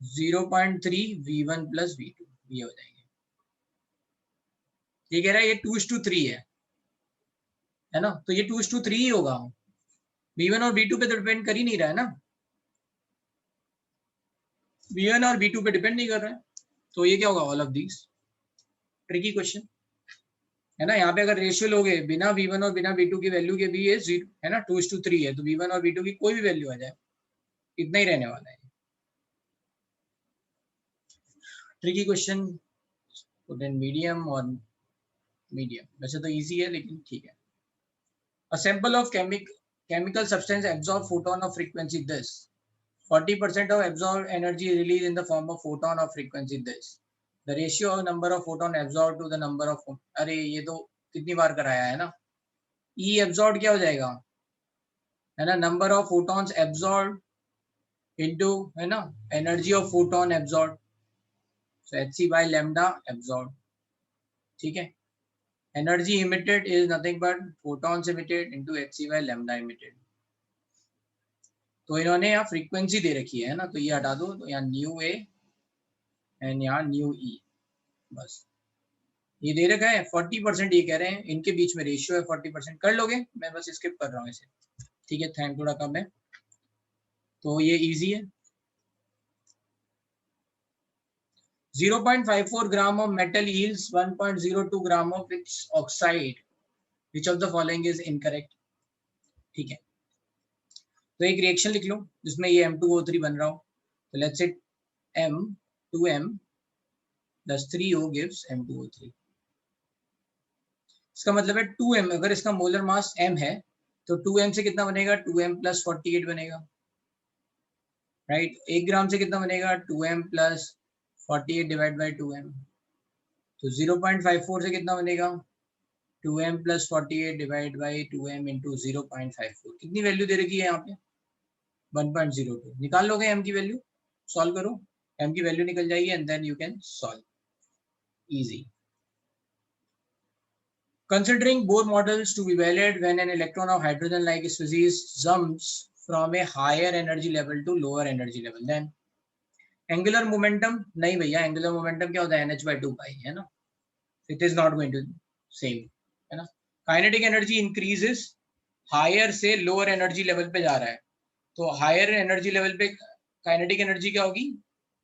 0.3 V1 प्लस V2, ये हो जाएंगे, ये कह रहा है ये 2:3 है ना, तो ये 2:3 ही होगा, V1 और V2 पे तो डिपेंड कर ही नहीं रहा है ना, V1 और V2 पे डिपेंड नहीं कर रहा है, तो ये क्या होगा, all of these, tricky question है ना, यहाँ पे अगर रेशियो लोगे बिना V1 और बिना V2 की वैल्यू के भी ये 0 है ना, 2:3 है, तो V1 और V2 की कोई भी वैल्यू आ जाए इतना ही रहने वाला है, tricky question, put in medium और मीडियम, वैसे तो इजी है लेकिन ठीक है। A sample of chemical substance absorb photon of frequency this, 40% of absorbed energy released in the form of photon of frequency this, the ratio of number of photon absorbed to the number of, अरे ये तो कितनी बार कराया है ना, E absorbed क्या हो जाएगा, है ना, number of photons absorbed into, है ना, energy of photon absorbed, So hc by lambda absorbed. ठीक है, energy emitted is nothing but photons emitted into hc by lambda emitted. तो इन्होंने यहाँ फ्रीक्वेंसी दे रखी है ना, तो ये हटा दो, तो यहाँ न्यू ए एंड यहाँ न्यू ई, बस ये दे रखा है 40%. ये कह रहे हैं इनके बीच में रेशियो है 40%. कर लोगे, मैं बस स्किप कर रहा हूँ इसे. ठीक है, टाइम थोड़ा कम है तो ये इजी है. 0.54 gram of metal yields 1.02 gram of its oxide. Which of the following is incorrect? ठीक है, तो एक रिएक्शन लिख लो जिसमें ये M2O3 बन रहा हो. तो let's say M2M plus 3O gives M2O3. इसका मतलब है 2M, अगर इसका मोलर मास M है तो 2M से कितना बनेगा, 2M plus 48 बनेगा, राइट. 1 ग्राम से कितना बनेगा, 2M plus 48 divide by 2M. तो 0.54 से कितना बनेगा, 2M plus 48 divide by 2M into 0.54. कितनी वैल्यू दे रखी है यहाँ पे, 1.02. निकाल लोगे M की वैल्यू, सॉल्व करो, M की वैल्यू निकल जाएगी and then you can solve. Easy. Considering Bohr models to be valid when an electron of hydrogen-like species jumps from a higher energy level to lower energy level, then angular momentum, नहीं भैया, angular momentum क्या होता है, nh/2 pi है ना. It is not going to same है ना. Kinetic energy increases, higher से lower energy level पे जा रहा है, तो higher energy level पे kinetic energy क्या होगी,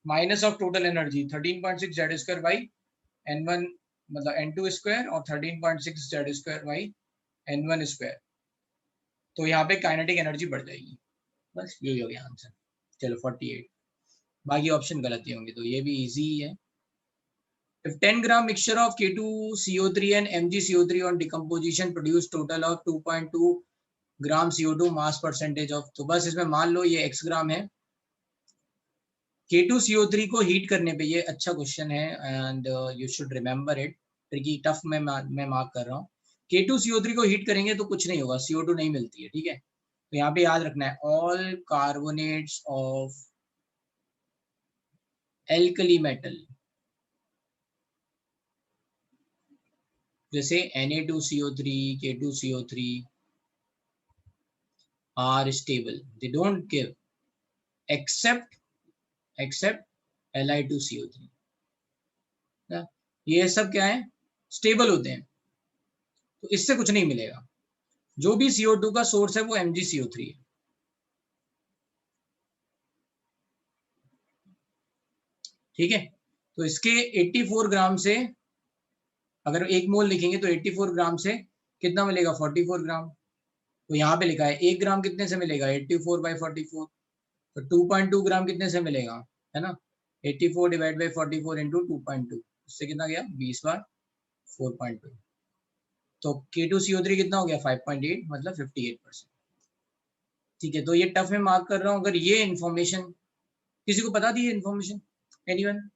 minus of total energy 13.6 Z square by n1 मतलब n2 स्क्वायर और 13.6 Z square by n1 square. तो यहाँ पे काइनेटिक एनर्जी बढ़ जाएगी. बस यही हो गया आंसर. चलो 48, बाकी ऑप्शन गलत ही होंगे, तो ये भी इजी ही है. If 10 gram mixture of K2CO3 and MgCO3 on decomposition produce total of 2.2 gram CO2 mass percentage of, तो बस इसमें मान लो ये x ग्राम है. K2CO3 को हीट करने पे, ये अच्छा क्वेश्चन है and you should remember it. Tricky tough में मैं मार्क कर रहा हूँ. K2CO3 को हीट करेंगे तो कुछ नहीं होगा, CO2 नहीं मिलती है. ठीक है, तो यहाँ पे याद रखना है all carbonates of alkali metal जैसे Na2CO3, K2CO3 are stable. They don't give except Li2CO3. ये सब क्या है, स्टेबल होते हैं, तो इससे कुछ नहीं मिलेगा. जो भी CO2 का सोर्स है वो MgCO3 है. ठीक है, तो इसके 84 ग्राम से अगर 1 मोल लिखेंगे तो 84 ग्राम से कितना मिलेगा, 44 ग्राम. तो यहाँ पे लिखा है 1 ग्राम कितने से मिलेगा, 84 बाई 44. तो 2.2 ग्राम कितने से मिलेगा, है ना, 84 डिवाइड बाई 44 इंटू 2.2, इससे कितना गया 20 बार 4.2. तो K2CO3 कितना हो गया 5.8, मतलब 58%. ठीक है, तो ये टफ में मार्क कर रहा हूँ. अगर ये इन्फॉर्मेशन किसी को पता थी, ये इन्फॉर्मेशन एनीवन,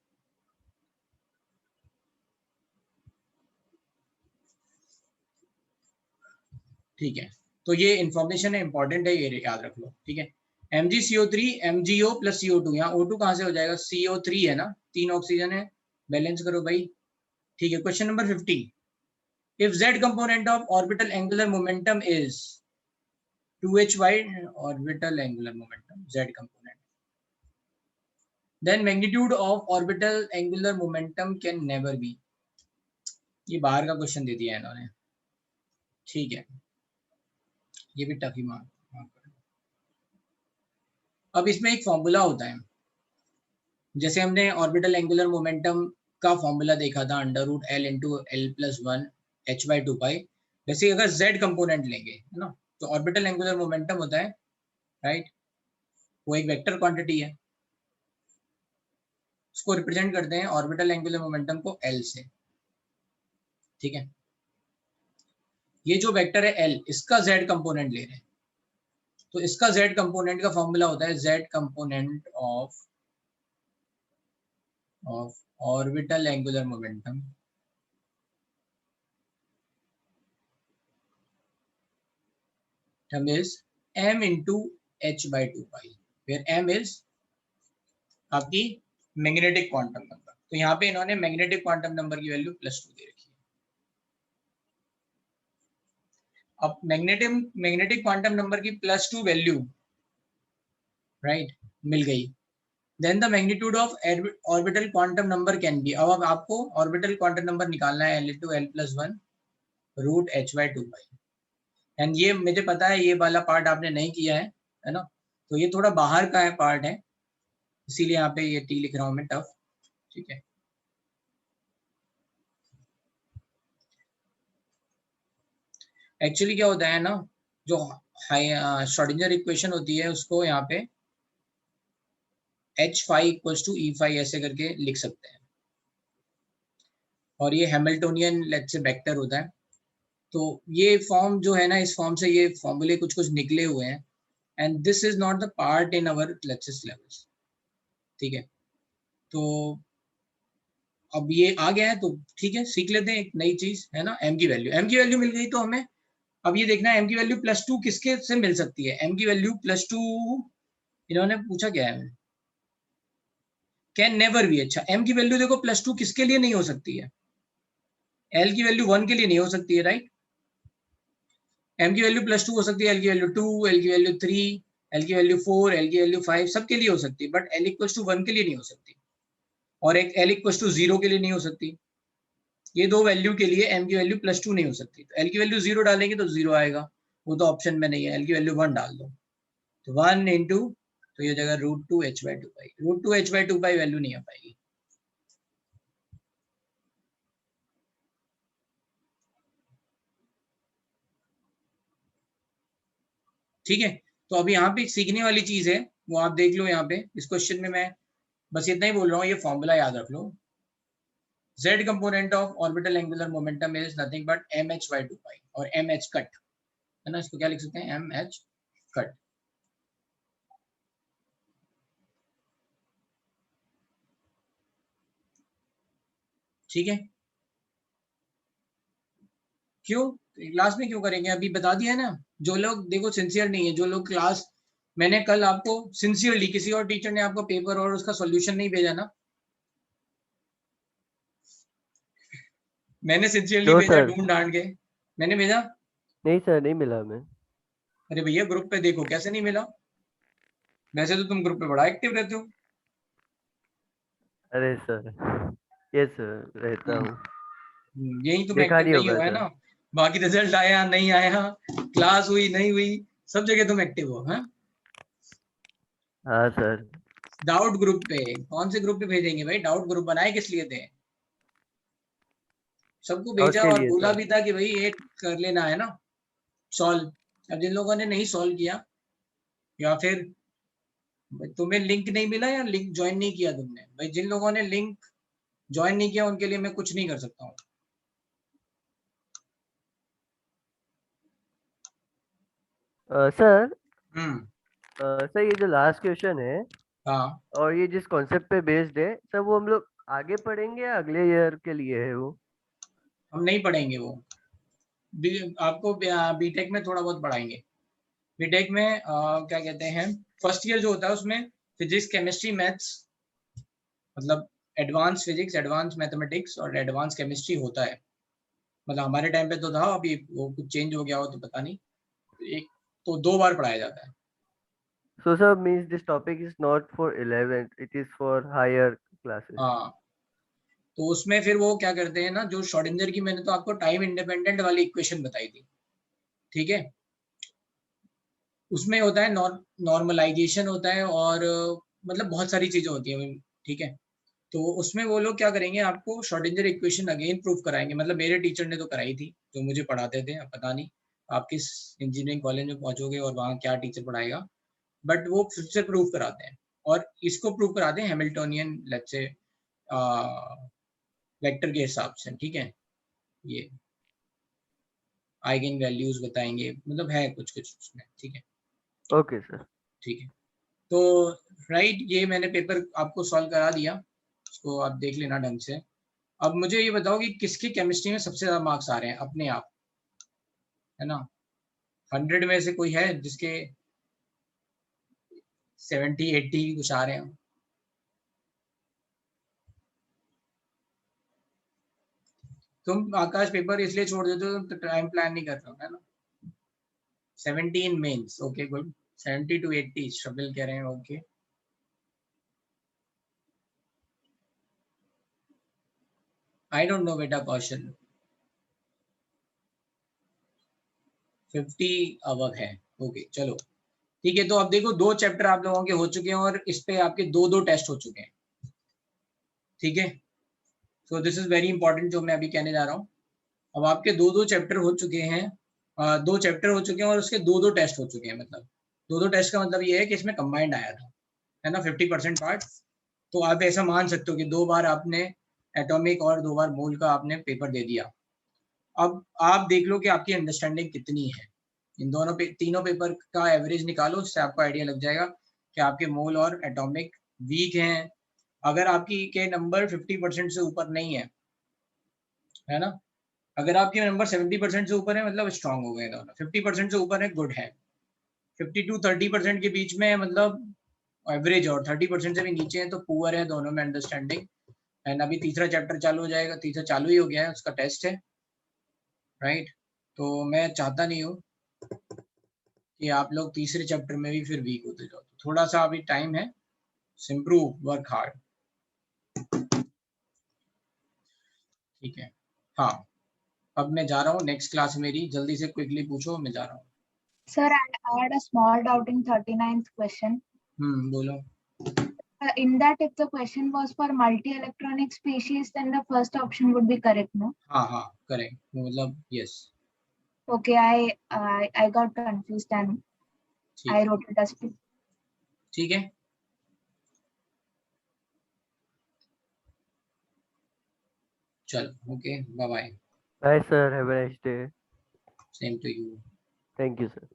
ठीक है, तो ये इन्फॉर्मेशन है, इंपॉर्टेंट है, ये याद रख लो. ठीक है, MgCO3 MgO प्लस CO2, यहाँ O2 कहाँ से हो जाएगा, CO3 है ना, 3 ऑक्सीजन है, बैलेंस करो भाई. ठीक है, question number 50. If Z component of orbital angular momentum is 2hy, orbital angular momentum Z component, then magnitude of orbital angular momentum can never be. ये बाहर का क्वेश्चन दे दिया है इन्होंने. ठीक है, ये भी टफ ही मार्क. अब इसमें एक फॉर्मूला होता है, जैसे हमने ऑर्बिटल एंगुलर मोमेंटम का फॉर्मूला देखा था, √L इंटू L+1 h/2 पाई. जैसे अगर Z कंपोनेंट लेंगे, है ना, तो ऑर्बिटल एंगुलर मोमेंटम होता है, राइट, वो एक वेक्टर क्वांटिटी है. उसको रिप्रेजेंट करते हैं ऑर्बिटल एंगुलर मोमेंटम को L से. ठीक है, ये जो वेक्टर है L, इसका Z कंपोनेंट ले रहे हैं, तो इसका Z कंपोनेंट का फॉर्मूला होता है Z component of orbital angular momentum term is m into h/2 pi, where m is आपकी मैग्नेटिक क्वांटम नंबर. तो यहाँ पे इन्होंने मैग्नेटिक क्वांटम नंबर की वैल्यू +2 दे रखी है। अब मैग्नेटिक क्वांटम नंबर की +2 वैल्यू राइट मिल गई, then the magnitude of orbital quantum number can be. अब आपको ऑर्बिटल क्वांटम नंबर निकालना है L/L+1 √h/2π। एंड ये मुझे पता है ये वाला पार्ट आपने नहीं किया है ना, तो ये थोड़ा बाहर का है पार्ट है, इसीलिए यहाँ पे ये टी लिख रहा हूँ मैं, टफ। ठीक है, एक्चुअली क्या होता है ना, जो श्रोडिंगर इक्वेशन होती है उसको यहाँ पे H5 = E5 ऐसे करके लिख सकते हैं, और ये हैमिल्टोनियन लेट्स से वेक्टर होता है। तो ये फॉर्म जो है ना, इस फॉर्म से ये फॉर्मूले कुछ कुछ निकले हुए हैं, and this is not the part in our lecture syllabus. ठीक है, तो अब ये आ गया है तो ठीक है, सीख लेते हैं एक नई चीज है ना, m की वैल्यू मिल गई। तो हमें अब ये देखना है m की वैल्यू +2 किसके से मिल सकती है। m की वैल्यू +2 इन्होंने पूछा क्या है, कैन नेवर बी। अच्छा, m की वैल्यू देखो +2 किसके लिए नहीं हो सकती है, l की वैल्यू 1 के लिए नहीं हो सकती है, राइट। m की वैल्यू +2 हो सकती है, l की वैल्यू 2, l की वैल्यू 3, l की वैल्यू 4, l की वैल्यू 5 सबके लिए हो सकती है, बट l = 1 के लिए नहीं हो सकती, और एक l = 0 के लिए नहीं हो सकती। ये दो वैल्यू के लिए m की वैल्यू +2 नहीं हो सकती। तो l की वैल्यू 0 डालेंगे तो 0 आएगा, वो तो ऑप्शन में नहीं है। l की वैल्यू 1 डाल दो तो 1 इंटू, तो ये जगह √2h/2π, √2h/2π वैल्यू नहीं आ पाएगी। ठीक है, तो अभी यहाँ पे सीखने वाली चीज है वो आप देख लो। यहाँ पे इस क्वेश्चन में मैं बस इतना ही बोल रहा हूँ, ये फॉर्मूला याद रख लो। z component of orbital angular momentum is nothing but mh/2π, और mh कट है ना, इसको क्या लिख सकते हैं, mh कट। ठीक है, क्यों क्लास में क्यों करेंगे, अभी बता दिया है ना। जो लोग देखो सिंसियर नहीं है, जो लोग क्लास, मैंने कल आपको सिंसियरली, किसी और टीचर ने आपको पेपर और उसका सॉल्यूशन नहीं भेजा ना, मैंने सिंसियरली नो भेजा सर, ढूंढ ढांड के, मैंने भेजा। नहीं सर, नहीं मिला हमें। अरे भैया ग्रुप पे देखो, कैसे नहीं मिला, वैसे तो तुम ग्रुप पे बड़ा एक्टिव रहते हो। अरे सर, यस सर, रहता हम्म, हूँ। यही तुम देखा एक्टिव नहीं नहीं होगा हो है सर। ना, बाकी रिजल्ट आया नहीं आया, क्लास हुई नहीं हुई, सब जगह तुम एक्टिव हो। हाँ, हाँ सर। डाउट ग्रुप पे, कौन से ग्रुप पे भेजेंगे भाई, डाउट ग्रुप बनाए किस लिए थे, सबको डाउट भेजा के और लिए बोला सर। भी था कि भाई एक कर लेना है ना सॉल्व। अब जिन लोगों ने नहीं सॉल्व किया, या फिर तुम्हें लिंक नहीं मिला या लिंक ज्वाइन नहीं किया तुमने, भाई जिन लोगों ने लिंक ज्वाइन नहीं किया उनके लिए मैं कुछ नहीं कर सकता हूँ। सर, हम्म, सर ये जो लास्ट क्वेश्चन है हाँ, और ये जिस कॉन्सेप्ट पे बेस्ड है सर, वो हम लोग आगे पढ़ेंगे या अगले ईयर के लिए है वो? हम नहीं पढ़ेंगे वो, आपको बीटेक में थोड़ा बहुत पढ़ाएंगे। बीटेक में क्या कहते हैं, फर्स्ट ईयर जो होता है उसमें फिजिक्स केमिस्ट्री मैथ्स, मतलब एडवांस फिजिक्स एडवांस मैथमेटिक्स और एडवांस केमिस्ट्री होता है। मतलब हमारे टाइम पे तो था, अभी वो कुछ चेंज हो गया हो तो पता नहीं। एक तो 2 बार पढ़ाया जाता है। So sir, means this topic is not for 11th, it is for higher classes. हाँ, तो उसमें फिर वो क्या करते हैं ना, जो श्रोडिंगर की मैंने तो आपको टाइम इंडिपेंडेंट वाली इक्वेशन बताई थी, ठीक है, उसमें होता है नॉर्मलाइजेशन होता है, और मतलब बहुत सारी चीजें होती हैं। ठीक है, तो उसमें वो लोग क्या करेंगे, आपको श्रोडिंगर इक्वेशन अगेन प्रूव कराएंगे। मतलब मेरे टीचर ने तो कराई थी जो मुझे पढ़ाते थे, अब पता नहीं आप किस इंजीनियरिंग कॉलेज में पहुंचोगे और वहाँ क्या टीचर पढ़ाएगा, बट वो फिर से प्रूव कराते हैं। और इसको प्रूव कराते हैं हैमिल्टोनियन लेट्स से वेक्टर के हिसाब से। ठीक है, ये आइगन वैल्यूज बताएंगे, मतलब है कुछ कुछ उसमें। ठीक है, Okay sir. ठीक है, तो राइट, ये मैंने पेपर आपको सॉल्व करा दिया, उसको आप देख लेना ढंग से। अब मुझे ये बताओ कि किसके केमिस्ट्री में सबसे ज्यादा मार्क्स आ रहे हैं अपने आप, है ना, 100 में से कोई है जिसके 70 80 कुछ आ रहे हैं। तुम आकाश पेपर इसलिए छोड़ देते हो तो टाइम प्लान नहीं कर रहे हो, है ना? 17 मेंस, ओके गुड। 70 to 80 शबिल कह रहे हैं, ओके। आई डोंट नो बेटा कौशल। 50 अबव है, ओके चलो ठीक है। तो अब देखो 2 चैप्टर आप लोगों के हो चुके हैं और इस पे आपके 2 टेस्ट हो चुके हैं, ठीक है। सो दिस इज वेरी इंपॉर्टेंट जो मैं अभी कहने जा रहा हूँ। अब आपके 2 चैप्टर हो चुके हैं, 2 चैप्टर हो चुके हैं और उसके 2 टेस्ट हो चुके हैं। मतलब 2 टेस्ट का मतलब ये है कि इसमें कंबाइंड आया था, है ना, 50% पार्ट। तो आप ऐसा मान सकते हो कि 2 बार आपने एटॉमिक और 2 बार मोल का आपने पेपर दे दिया। अब आप देख लो कि आपकी अंडरस्टैंडिंग कितनी है। इन दोनों तीनों पेपर का एवरेज निकालो, उससे आपको आइडिया लग जाएगा कि आपके मोल और एटॉमिक वीक हैं। अगर आपकी के नंबर 50% से ऊपर नहीं है ना, अगर आपके नंबर 70% से ऊपर है मतलब स्ट्रांग हो गए दोनों, 50% से ऊपर है गुड है, 50 to 30% के बीच में मतलब एवरेज, और 30% से भी नीचे है तो पुअर है दोनों में अंडरस्टैंडिंग। एंड अभी तीसरा चैप्टर चालू हो जाएगा, तीसरा चालू ही हो गया है, उसका टेस्ट है, राइट। तो मैं चाहता नहीं हूँ कि आप लोग तीसरे चैप्टर में भी फिर वीक होते जाओ। थोड़ा सा अभी टाइम है, इम्प्रूव, वर्क हार्ड, ठीक है। हाँ, अब मैं जा रहा हूँ, नेक्स्ट क्लास मेरी, जल्दी से क्विकली पूछो, मैं जा रहा हूँ। Sir, I had a small doubt in 39th question. बोलो। In that, if the question was for multi-electronic species, then the first option would be correct, no? हाँ करेक्ट, मतलब yes. Okay, I got confused and I wrote it as two. ठीक है, चलो okay, bye bye. Bye, sir. Have a nice day. Same to you. Thank you, sir.